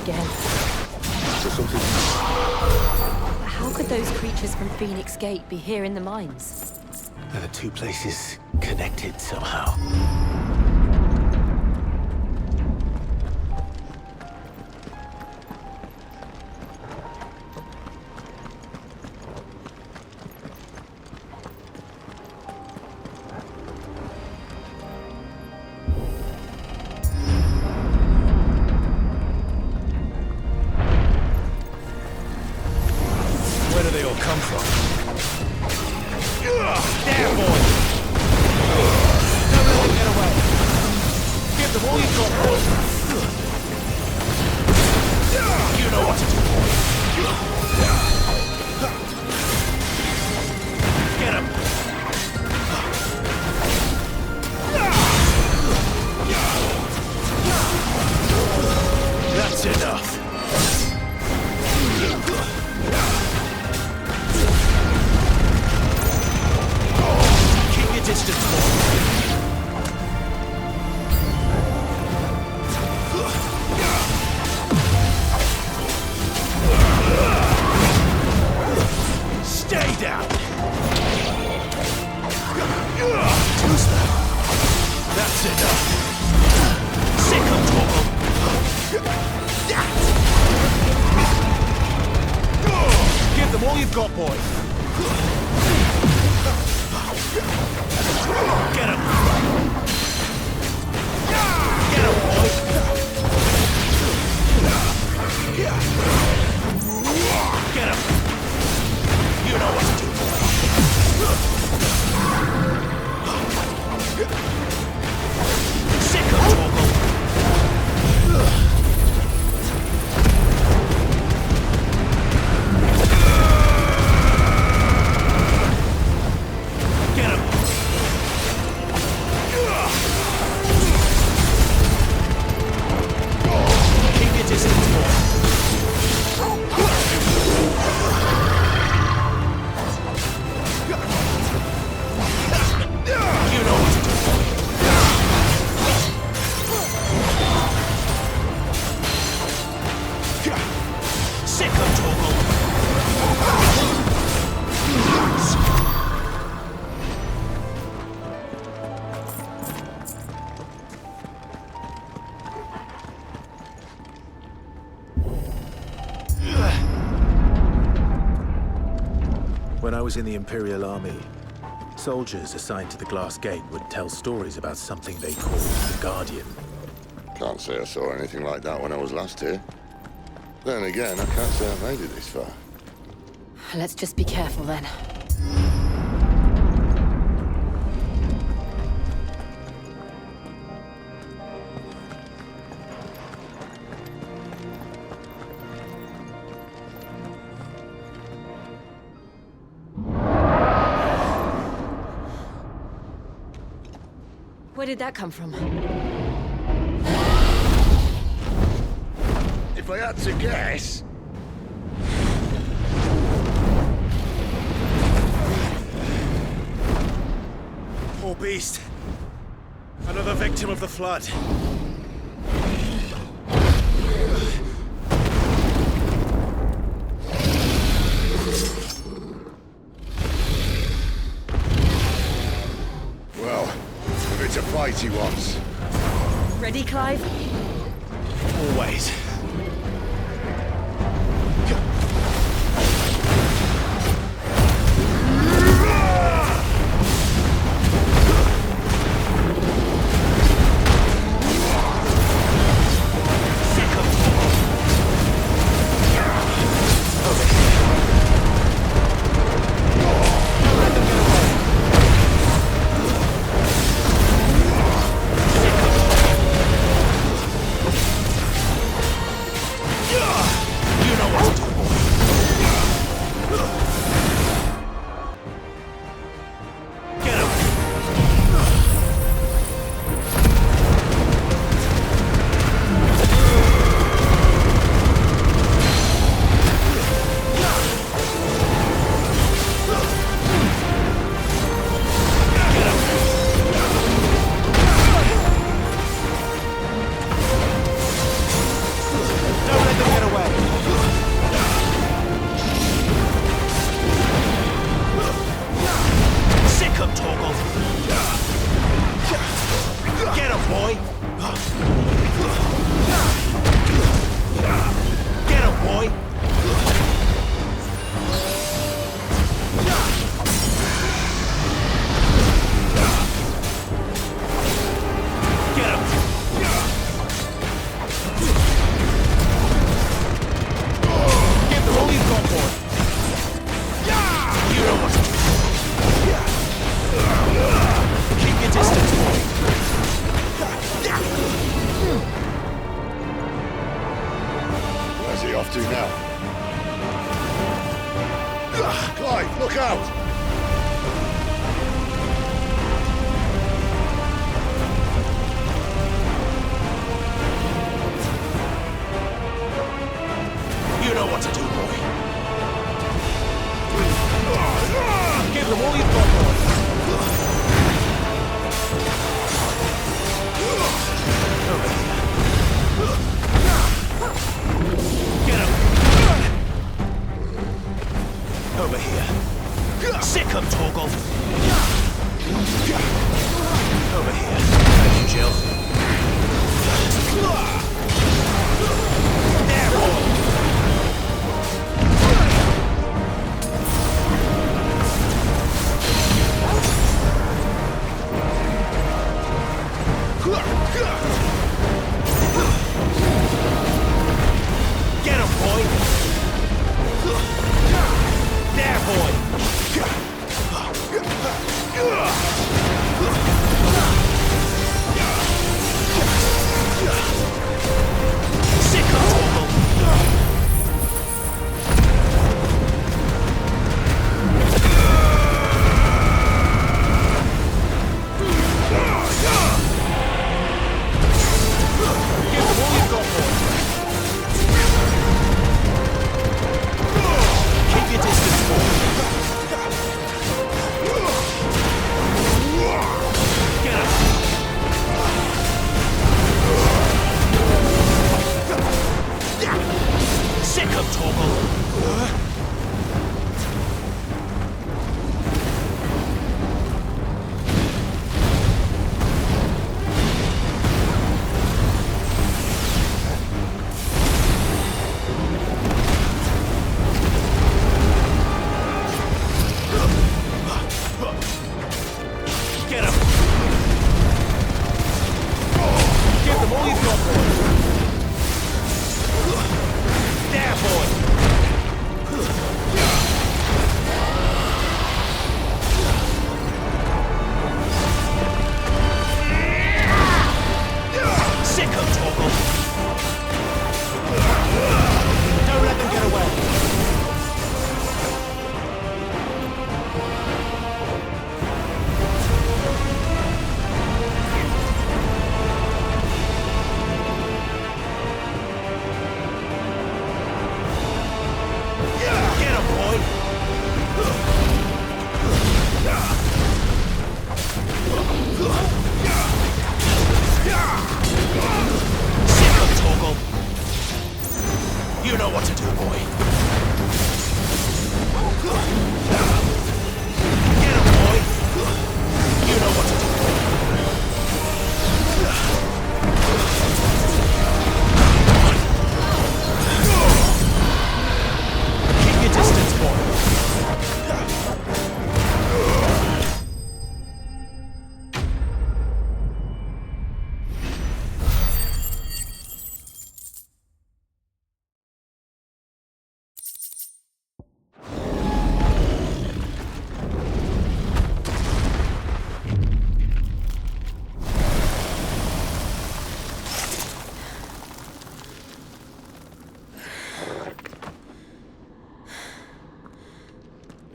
Speaker 16: again.
Speaker 14: So something...
Speaker 16: But how could those creatures from Phoenix Gate be here in the mines?
Speaker 2: Are the two places connected somehow?
Speaker 12: Where do they all come from? There, boy! Don't let them get away. Give them all you've got, boy. You know what to do, boy. Get him! That's enough. Keep your distance, boy. Stay down. Two-step. That's enough. Sick of trouble. Give them all you've got, boy. Get him! Get him, boy! Get him! You know what to do, boy. Sick of trouble! Get him! Keep your distance, boy. You know what to do, boy. Sick of trouble.
Speaker 2: When I was in the Imperial Army, soldiers assigned to the Glass Gate would tell stories about something they called the Guardian.
Speaker 14: Can't say I saw anything like that when I was last here. Then again, I can't say I made it this far.
Speaker 16: Let's just be careful then. Where did that come from?
Speaker 14: If I had to guess...
Speaker 12: Poor beast. Another victim of the flood.
Speaker 14: Well, if it's a fight he wants.
Speaker 16: Ready, Clive?
Speaker 12: Always.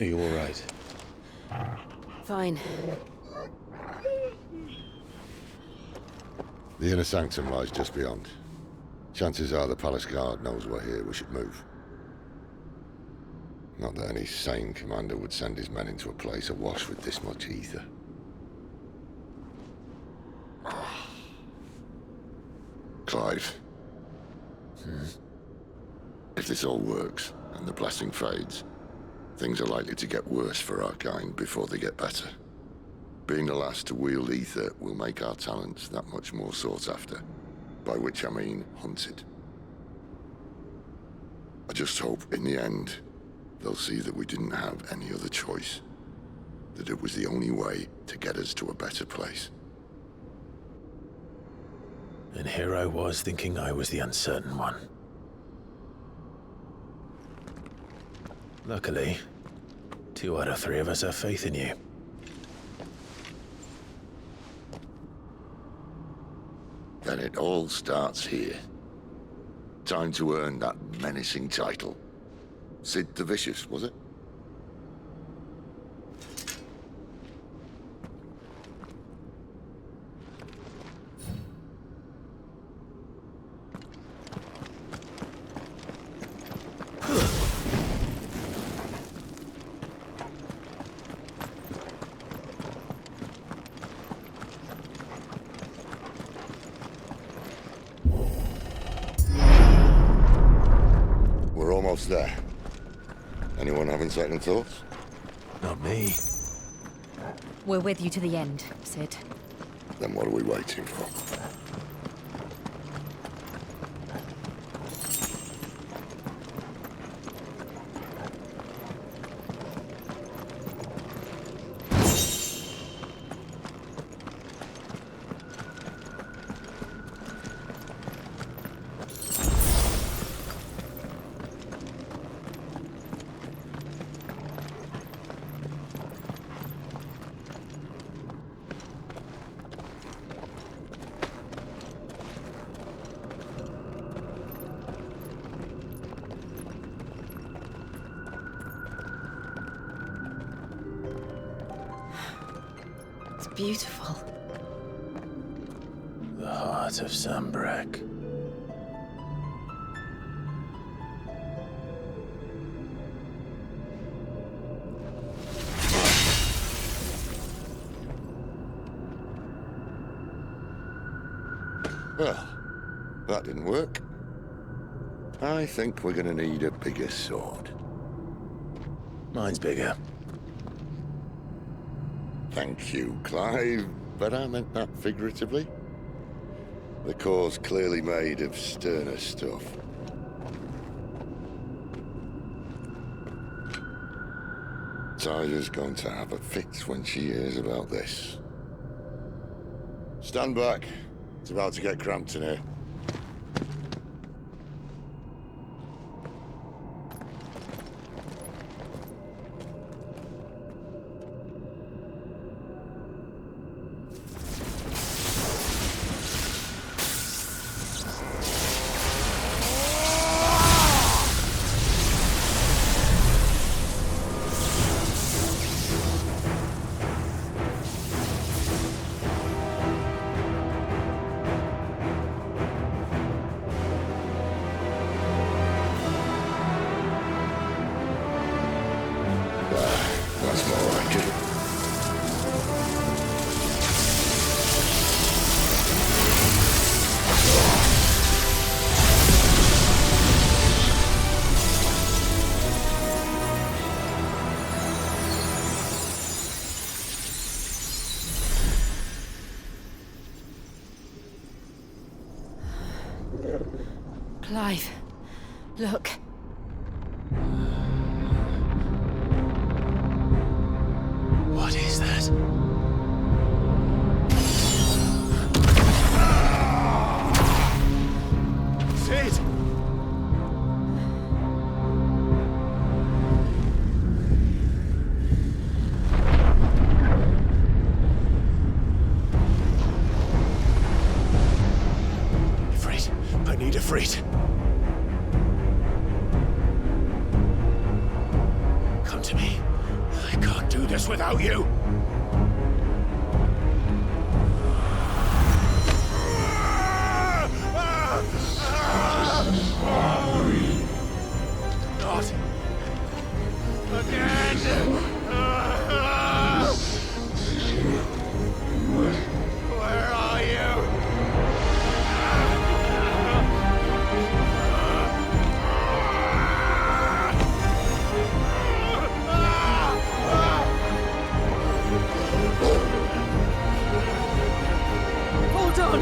Speaker 11: Are you all right?
Speaker 16: Fine.
Speaker 14: The inner sanctum lies just beyond. Chances are the palace guard knows we're here. We should move. Not that any sane commander would send his men into a place awash with this much ether. Clive. If this all works, and the blessing fades, things are likely to get worse for our kind before they get better. Being the last to wield ether will make our talents that much more sought after, by which I mean hunted. I just hope, in the end, they'll see that we didn't have any other choice, that it was the only way to get us to a better place.
Speaker 2: And here I was thinking I was the uncertain one. Luckily, 2 out of 3 of us have faith in you.
Speaker 14: Then it all starts here. Time to earn that menacing title. Sid the Vicious, was it? We're almost there. Anyone having second thoughts?
Speaker 2: Not me.
Speaker 16: We're with you to the end, Sid.
Speaker 14: Then what are we waiting for?
Speaker 16: It's beautiful.
Speaker 2: The heart of Sambrek.
Speaker 14: Well, that didn't work. I think we're gonna need a bigger sword.
Speaker 2: Mine's bigger.
Speaker 14: Thank you, Clive, but I meant that figuratively. The core's clearly made of sterner stuff. Tyler's going to have a fit when she hears about this. Stand back. It's about to get cramped in here. That's more like it.
Speaker 16: Clive, look.
Speaker 2: What is that? Sid! Ifrit, I need Ifrit. Come to me.
Speaker 12: us without you. Not again. Where are you?
Speaker 16: Hold on!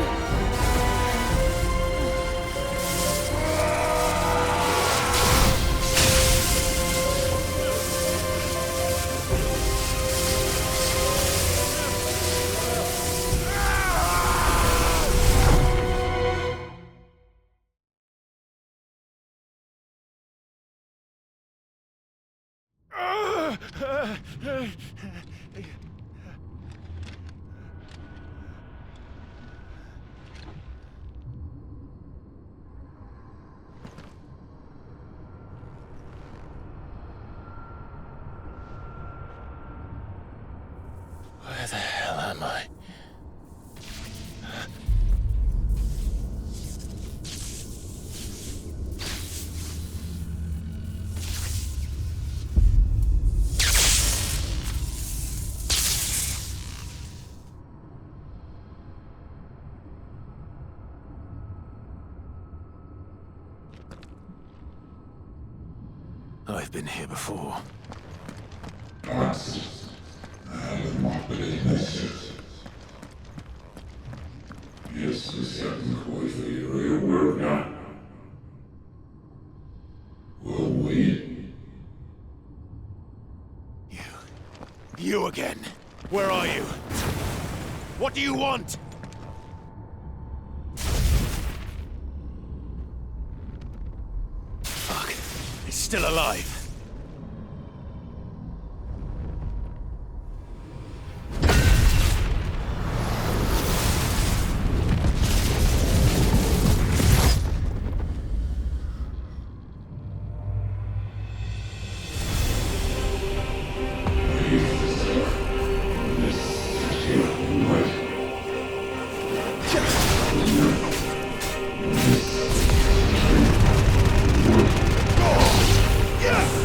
Speaker 2: Where the hell am I? I've been here before.
Speaker 12: You again. Where are you? What do you want? Fuck. It's still alive. Yeah!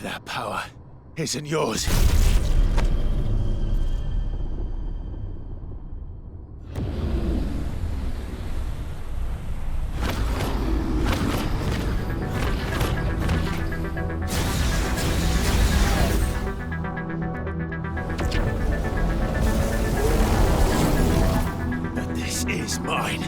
Speaker 12: That power isn't yours. But this is mine.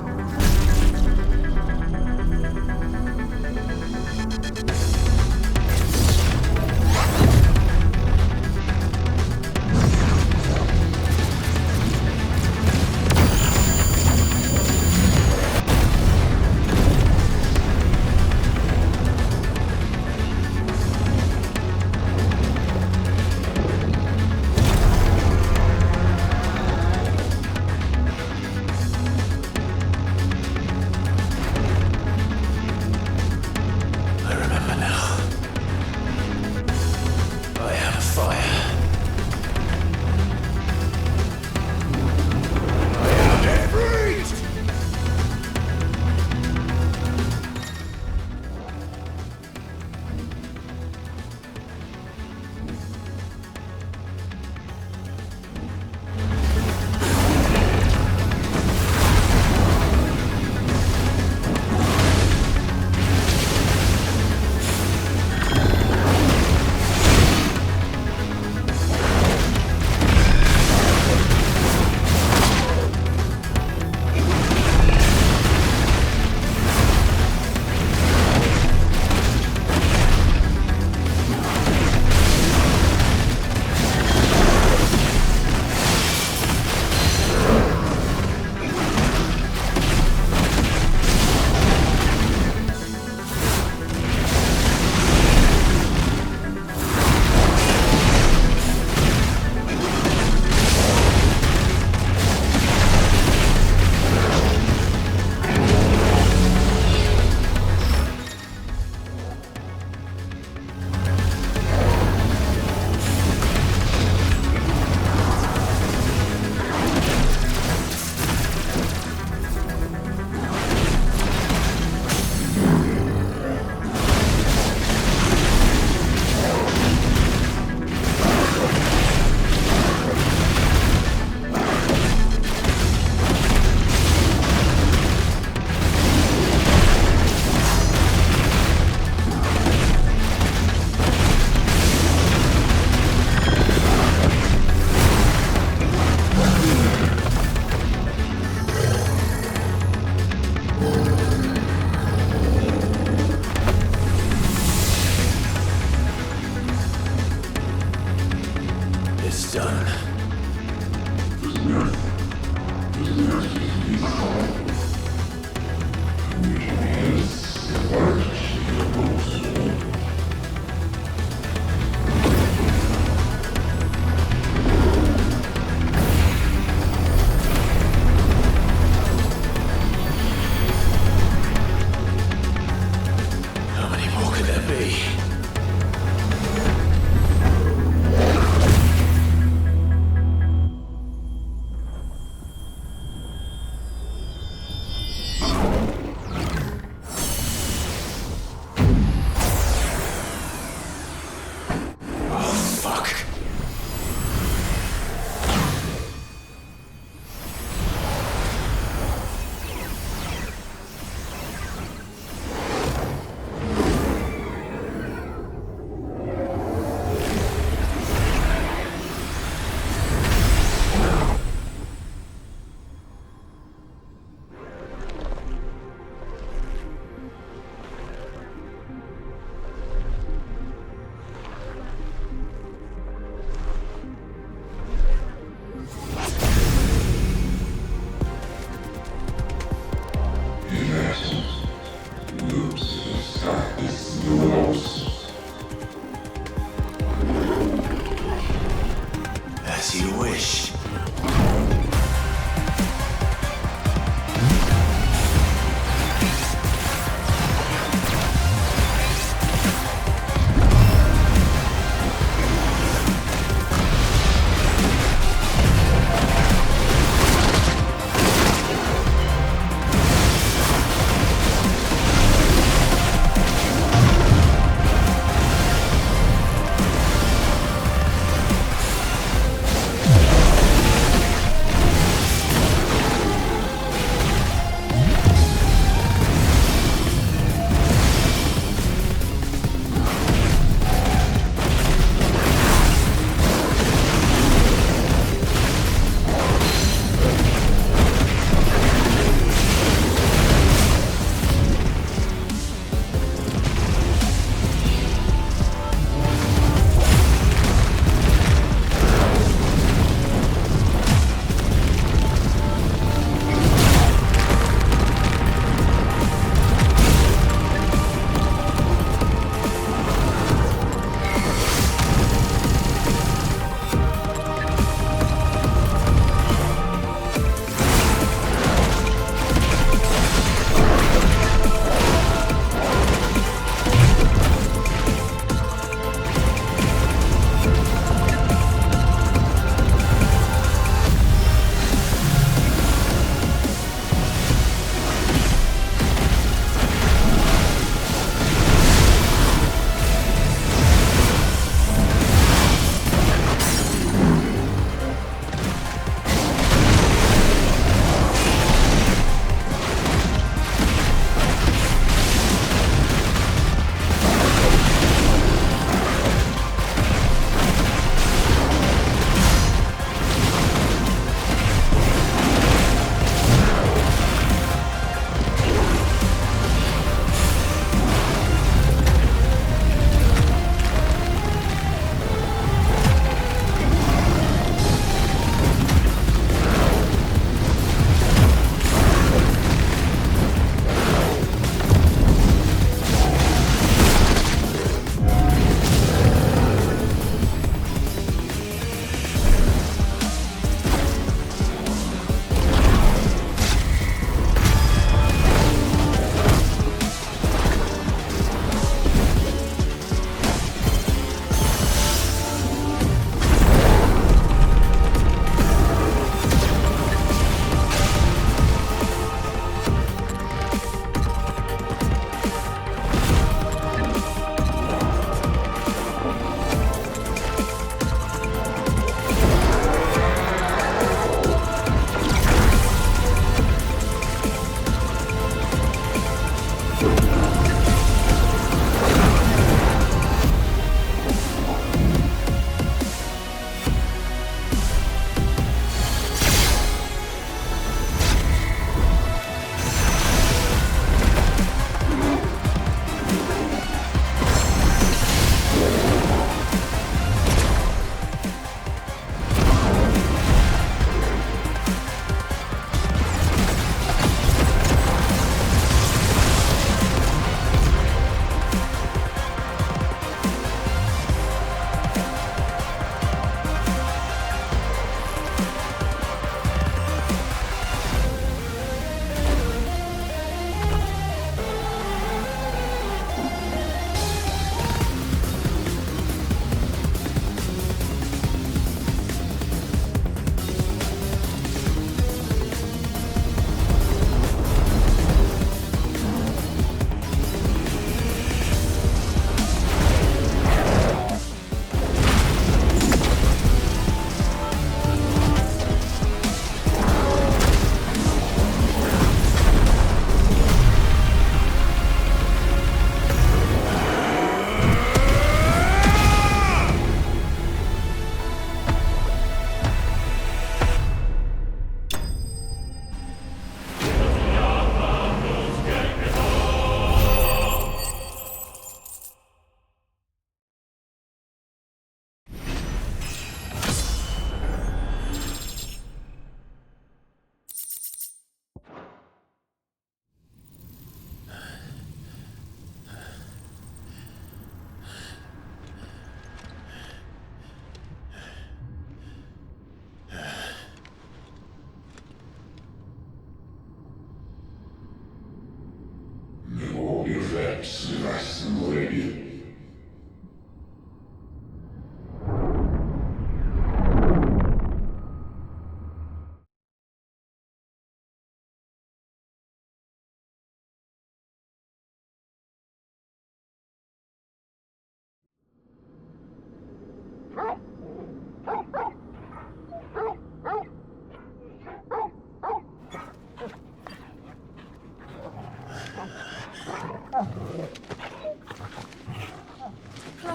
Speaker 12: As you wish.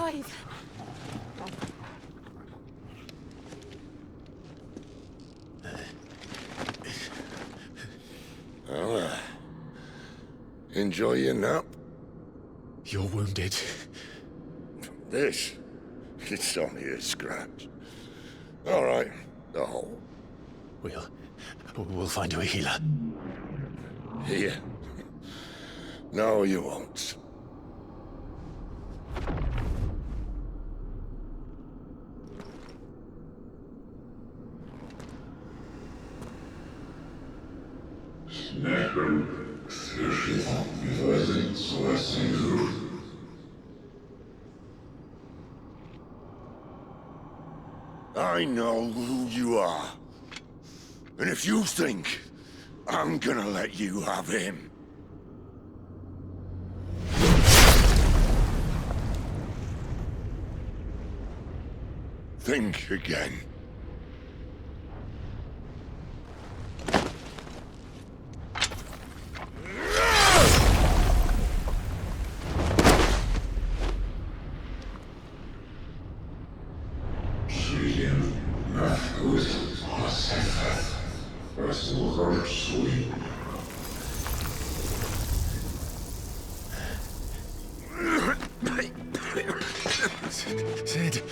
Speaker 16: alive!
Speaker 14: Well, enjoy your nap.
Speaker 12: You're wounded.
Speaker 14: This? It's only a scratch. All right, the hole.
Speaker 12: We'll find you a healer.
Speaker 14: Here. No, you won't. I know who you are. And if you think I'm gonna let you have him... think again.
Speaker 12: Sid.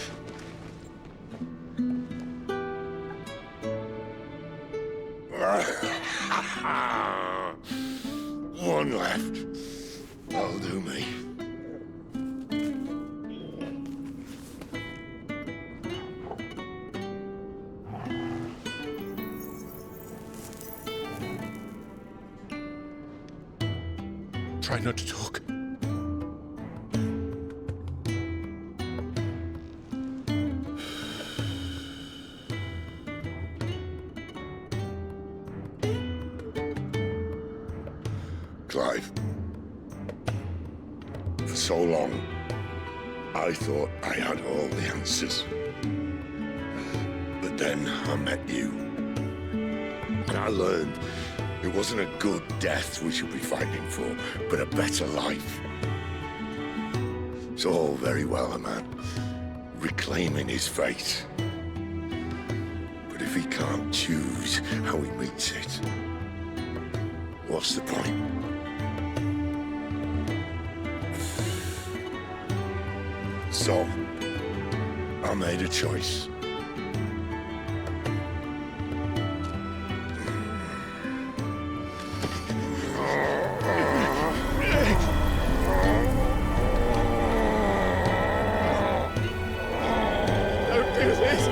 Speaker 14: One left. That'll do me.
Speaker 12: Try not to talk.
Speaker 14: Clive. For so long, I thought I had all the answers. But then I met you. And I learned it wasn't a good death we should be fighting for, but a better life. It's all very well, a man reclaiming his fate. But if he can't choose how he meets it, what's the point? So, I made a choice.
Speaker 12: Don't do this!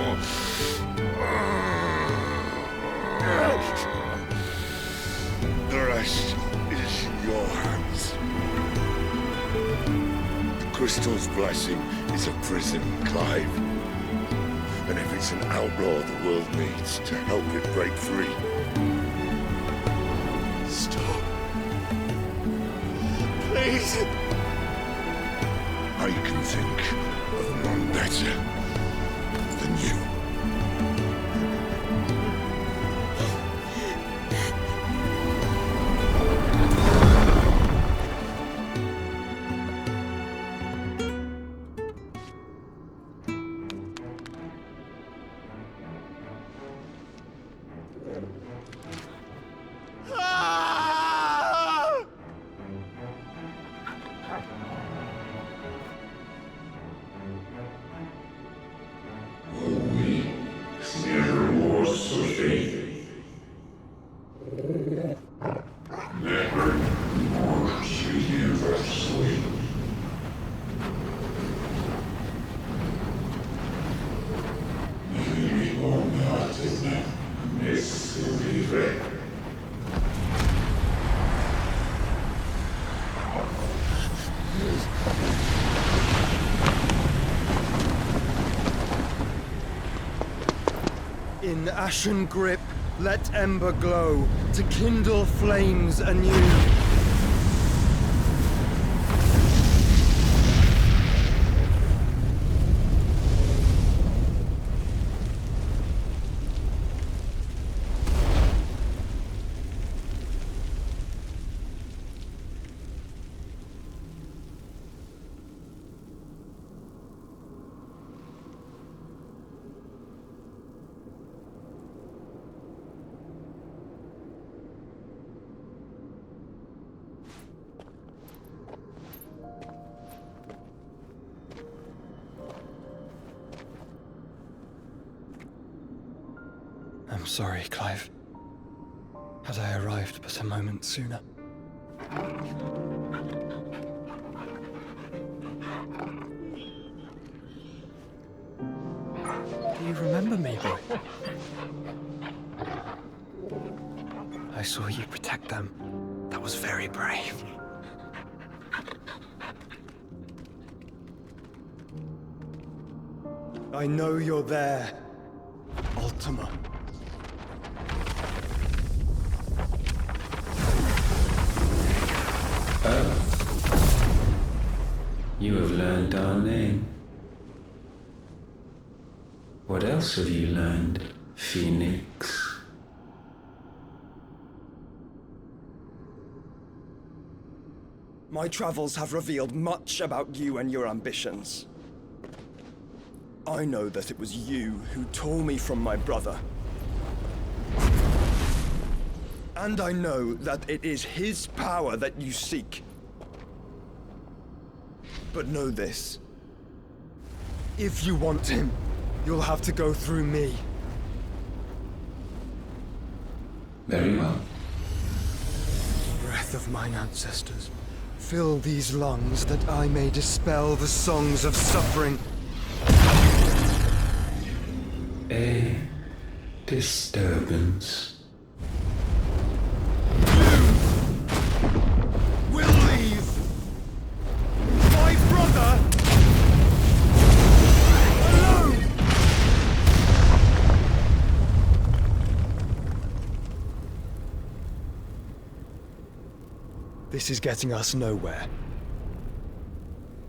Speaker 14: The rest is in your hands. The Crystal's blessing is a prison, Clive. And if it's an outlaw the world needs to help it break free...
Speaker 12: Stop. Please.
Speaker 14: I can think of none better than you.
Speaker 17: In ashen grip, let ember glow, to kindle flames anew. I'm sorry, Clive. Had I arrived but a moment sooner. Do you remember me, boy? I saw you protect them. That was very brave. I know you're there, Ultima.
Speaker 18: Oh. You have learned our name. What else have you learned, Phoenix?
Speaker 17: My travels have revealed much about you and your ambitions. I know that it was you who tore me from my brother. And I know that it is his power that you seek. But know this. If you want him, you'll have to go through me.
Speaker 18: Very well.
Speaker 17: Breath of mine ancestors, fill these lungs that I may dispel the songs of suffering.
Speaker 18: A disturbance.
Speaker 17: Will leave my brother alone. This is getting us nowhere.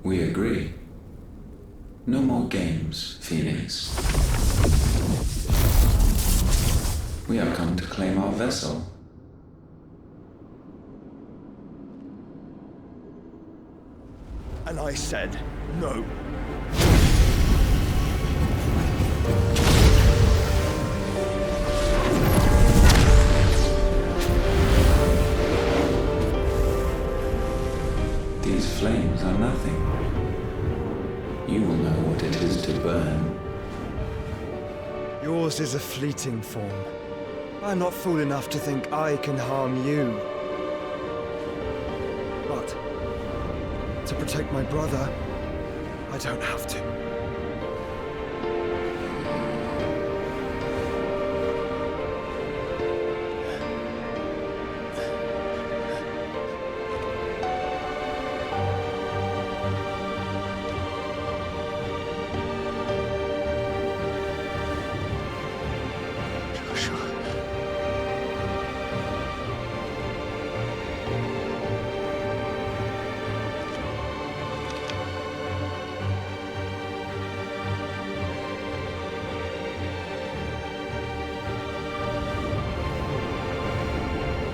Speaker 18: We agree. No more games, Phoenix. We have come to claim our vessel.
Speaker 17: And I said no.
Speaker 18: These flames are nothing. You will know what it is to burn.
Speaker 17: Yours is a fleeting form. I'm not fool enough to think I can harm you. But to protect my brother, I don't have to.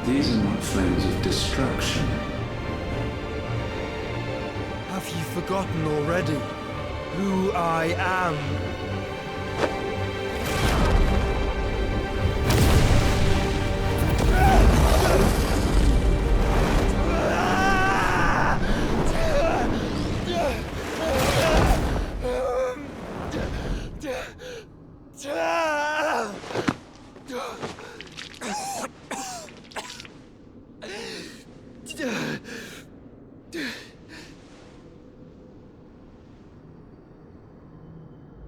Speaker 18: These are not flames of destruction.
Speaker 17: Have you forgotten already who I am?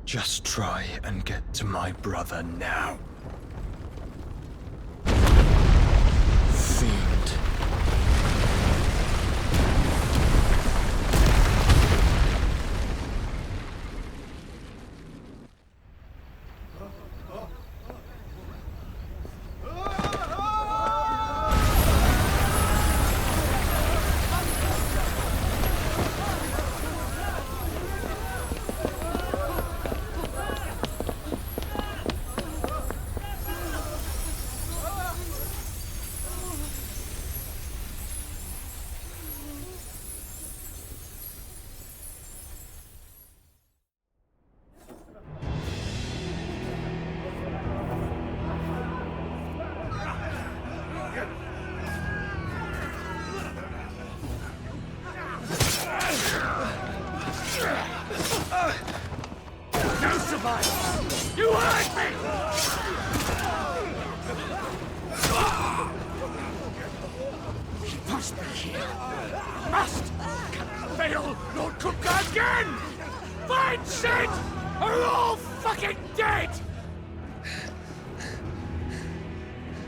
Speaker 17: Just try and get to my brother now. Fiend.
Speaker 12: You survived! You hurt me!
Speaker 7: must be here. Must! Cannot fail, Lord Kupka again! Find Sid! Or we're all fucking dead!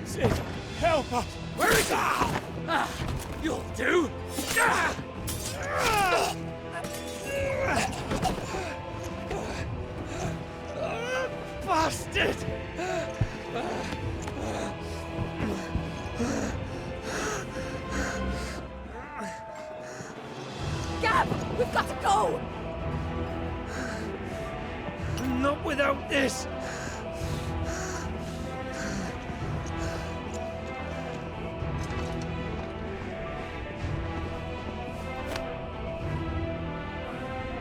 Speaker 7: Sid, help us! Where is he? You'll do! Bastard!
Speaker 16: Gab, we've got to go!
Speaker 12: Not without this!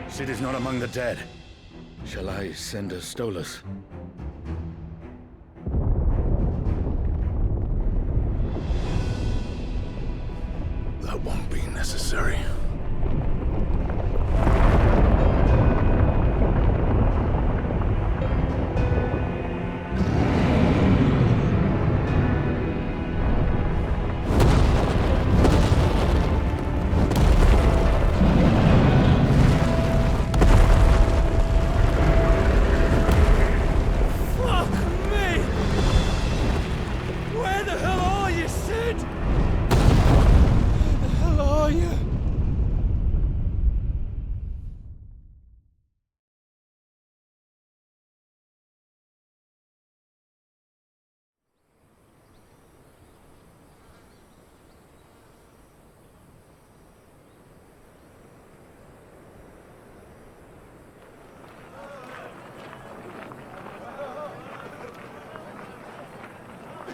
Speaker 19: Sid is not among the dead. Shall I send a Stolas?
Speaker 2: That won't be necessary.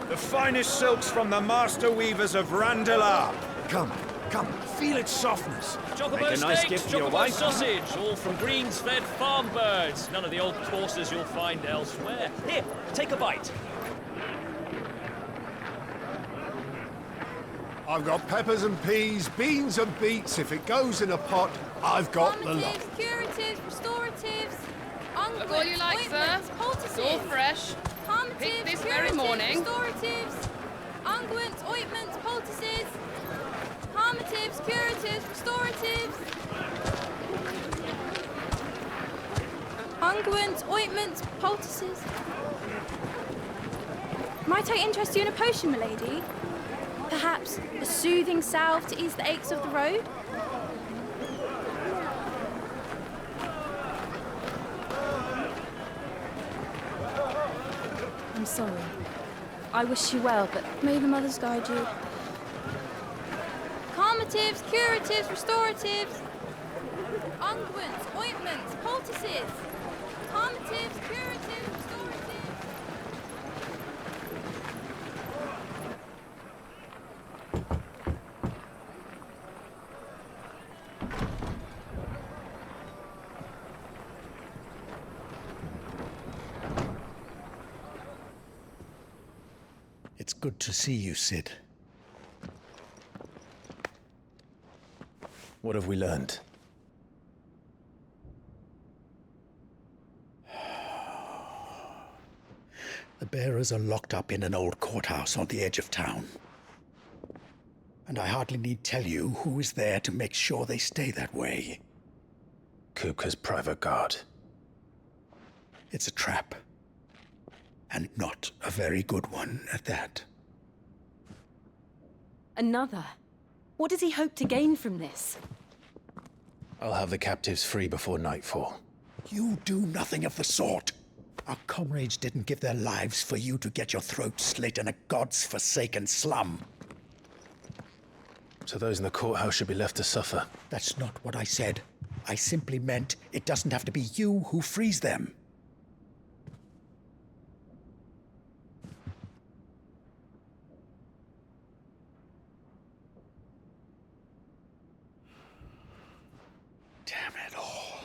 Speaker 12: The finest silks from the master weavers of Randalar. Come, feel its softness.
Speaker 20: Chocobo
Speaker 12: Make a nice
Speaker 20: steaks,
Speaker 12: gift for your
Speaker 20: chocobo
Speaker 12: wife.
Speaker 20: sausage, all from greens-fed farm birds. None of the old toasters you'll find elsewhere. Here, take a bite.
Speaker 15: I've got peppers and peas, beans and beets. If it goes in a pot, I've got the lot.
Speaker 21: Curatives, restoratives, unguents,
Speaker 22: Look all you like, sir.
Speaker 21: ointments, poultices.
Speaker 22: It's all fresh. Picked this very morning.
Speaker 21: Restoratives, unguents, ointments, poultices, harmatives, curatives, restoratives. Unguents, ointments, poultices. Might I interest you in a potion, milady? Perhaps a soothing salve to ease the aches of the road? I'm sorry. I wish you well, but may the mothers guide you. Calmatives, curatives, restoratives. Unguents, ointments, poultices. Calmatives, curatives, restoratives.
Speaker 12: It's good to see you, Sid.
Speaker 2: What have we learned?
Speaker 12: The bearers are locked up in an old courthouse on the edge of town. And I hardly need tell you who is there to make sure they stay that way.
Speaker 2: Kupka's private guard.
Speaker 12: It's a trap. And not a very good one at that.
Speaker 16: Another? What does he hope to gain from this?
Speaker 2: I'll have the captives free before nightfall.
Speaker 12: You do nothing of the sort. Our comrades didn't give their lives for you to get your throat slit in a god's-forsaken slum.
Speaker 2: So those in the courthouse should be left to suffer.
Speaker 12: That's not what I said. I simply meant it doesn't have to be you who frees them. Damn it all.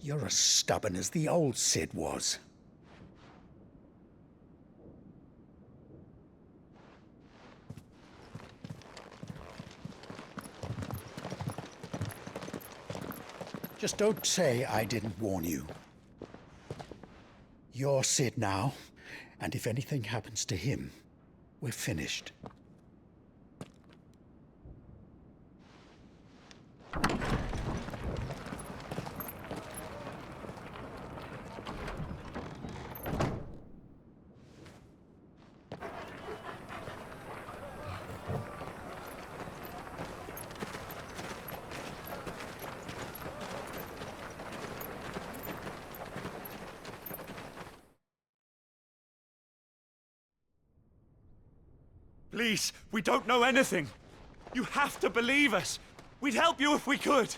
Speaker 12: You're as stubborn as the old Sid was. Just don't say I didn't warn you. You're Sid now, and if anything happens to him, we're finished.
Speaker 5: Please, we don't know anything. You have to believe us. We'd help you if we could.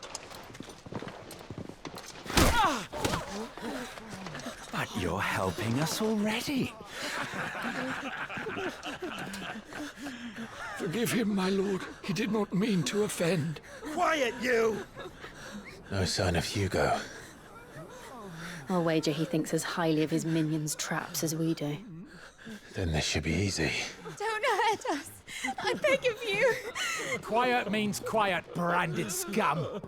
Speaker 8: But you're helping us already.
Speaker 19: Forgive him, my lord. He did not mean to offend.
Speaker 5: Quiet, you!
Speaker 2: No sign of Hugo.
Speaker 16: I'll wager he thinks as highly of his minions' traps as we do.
Speaker 2: Then this should be easy.
Speaker 23: Don't hurt us. I beg of you.
Speaker 24: Quiet means quiet, branded scum.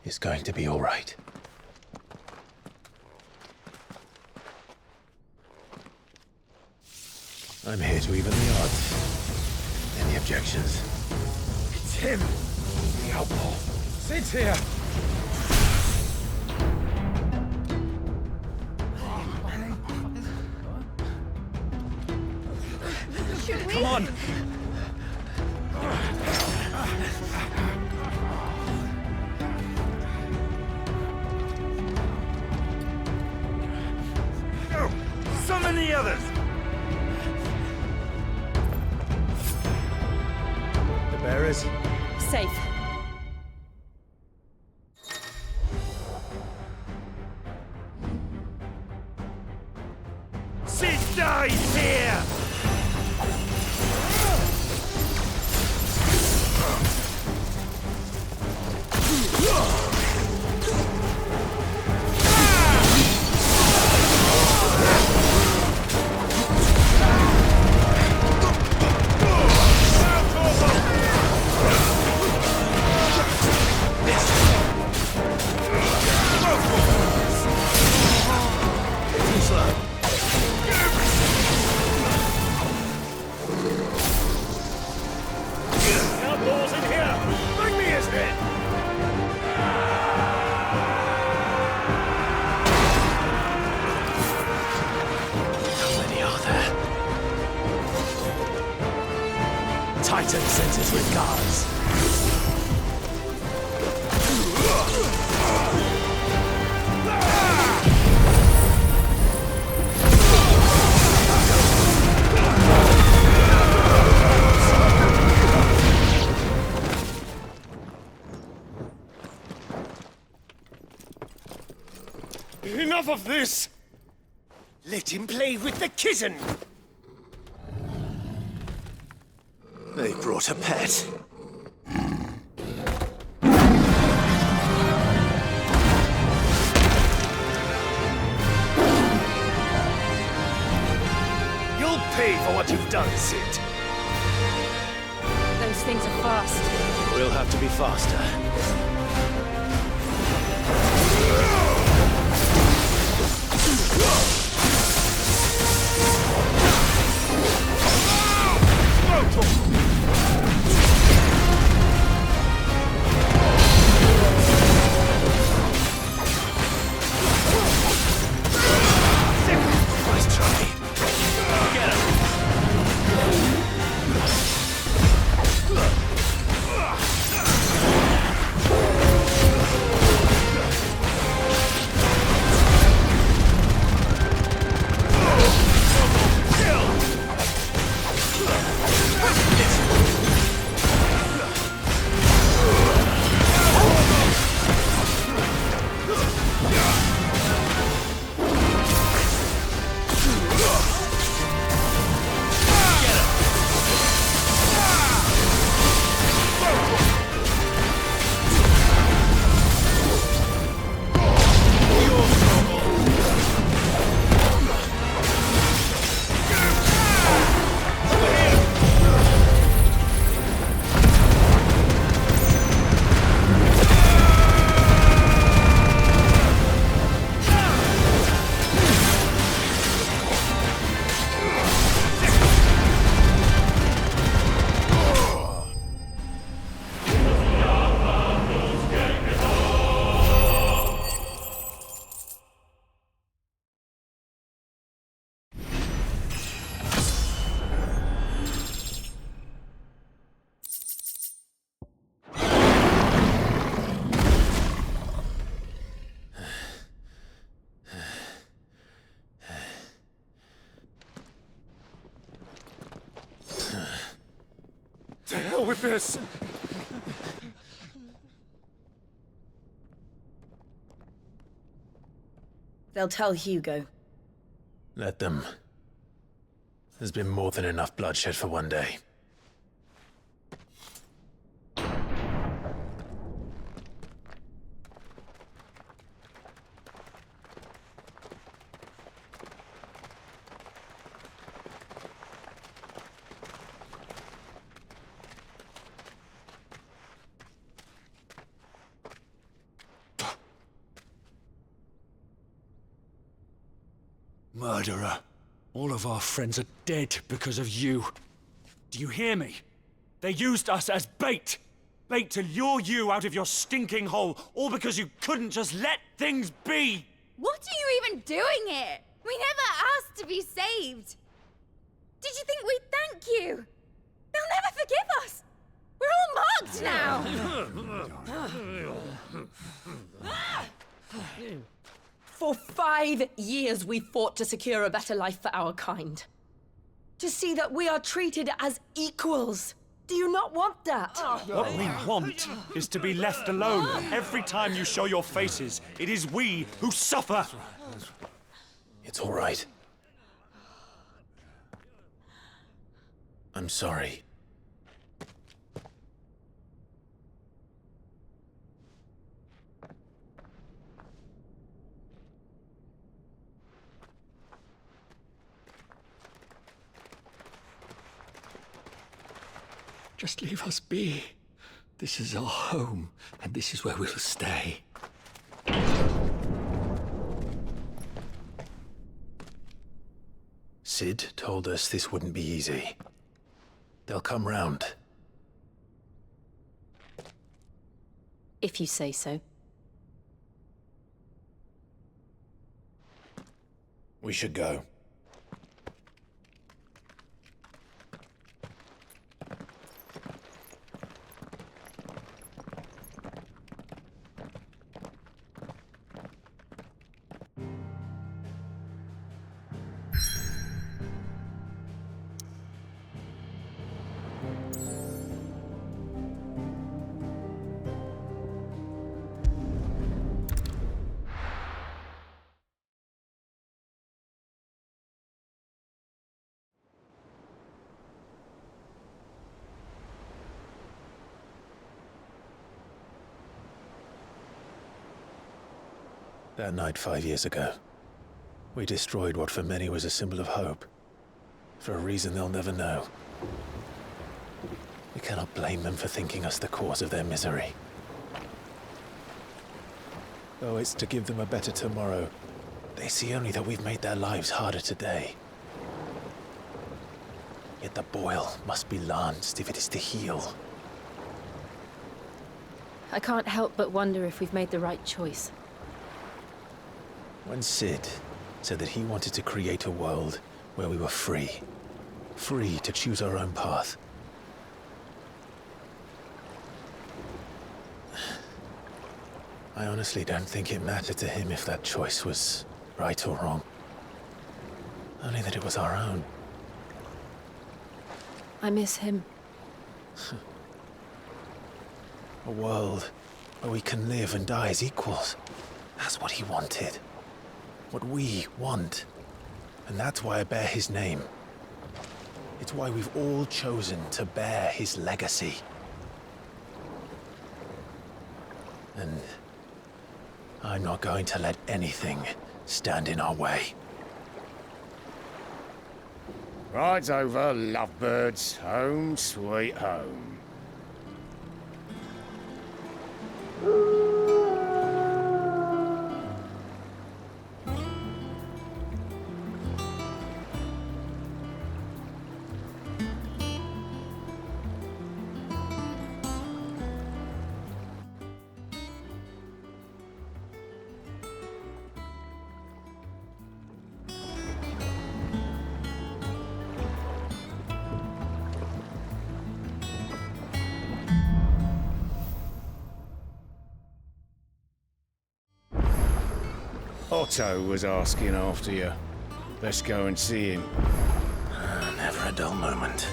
Speaker 2: It's going to be all right. I'm here to even the odds. Any objections?
Speaker 24: It's him, the outlaw. Sit here.
Speaker 23: Should we?
Speaker 24: Come on.
Speaker 5: Go! Summon the others! The bearers?
Speaker 16: Safe.
Speaker 5: Sid dies here!
Speaker 24: Outlaws in here. Bring me his head.
Speaker 2: How many are there?
Speaker 24: Titan sends his regards.
Speaker 5: Enough of this! Let him play with the kitten!
Speaker 2: They brought a pet.
Speaker 5: You'll pay for what you've done, Sid.
Speaker 16: Those things are fast.
Speaker 2: We'll have to be faster.
Speaker 5: Nice try. Get him!
Speaker 24: with this!
Speaker 10: They'll tell Hugo.
Speaker 2: Let them. There's been more than enough bloodshed for one day.
Speaker 5: Murderer. All of our friends are dead because of you. Do you hear me? They used us as bait. Bait to lure you out of your stinking hole, all because you couldn't just let things be.
Speaker 23: What are you even doing here? We never asked to be saved. Did you think we'd thank you? They'll never forgive us. We're all marked now.
Speaker 10: For 5 years we fought to secure a better life for our kind. To see that we are treated as equals. Do you not want that?
Speaker 5: What we want is to be left alone. Every time you show your faces, it is we who suffer.
Speaker 2: It's all right. I'm sorry.
Speaker 12: Just leave us be. This is our home, and this is where we'll stay.
Speaker 2: Sid told us this wouldn't be easy. They'll come round.
Speaker 16: If you say so.
Speaker 2: We should go. That night 5 years ago, we destroyed what for many was a symbol of hope. For a reason they'll never know. We cannot blame them for thinking us the cause of their misery. Though it's to give them a better tomorrow, they see only that we've made their lives harder today. Yet the boil must be lanced if it is to heal.
Speaker 16: I can't help but wonder if we've made the right choice.
Speaker 2: When Sid said that he wanted to create a world where we were free. Free to choose our own path. I honestly don't think it mattered to him if that choice was right or wrong. Only that it was our own.
Speaker 16: I miss him.
Speaker 2: A world where we can live and die as equals. That's what he wanted. What we want. And that's why I bear his name. It's why we've all chosen to bear his legacy. And I'm not going to let anything stand in our way.
Speaker 19: Rides over, lovebirds. Home, sweet home. Otto was asking after you. Let's go and see him.
Speaker 2: Never a dull moment.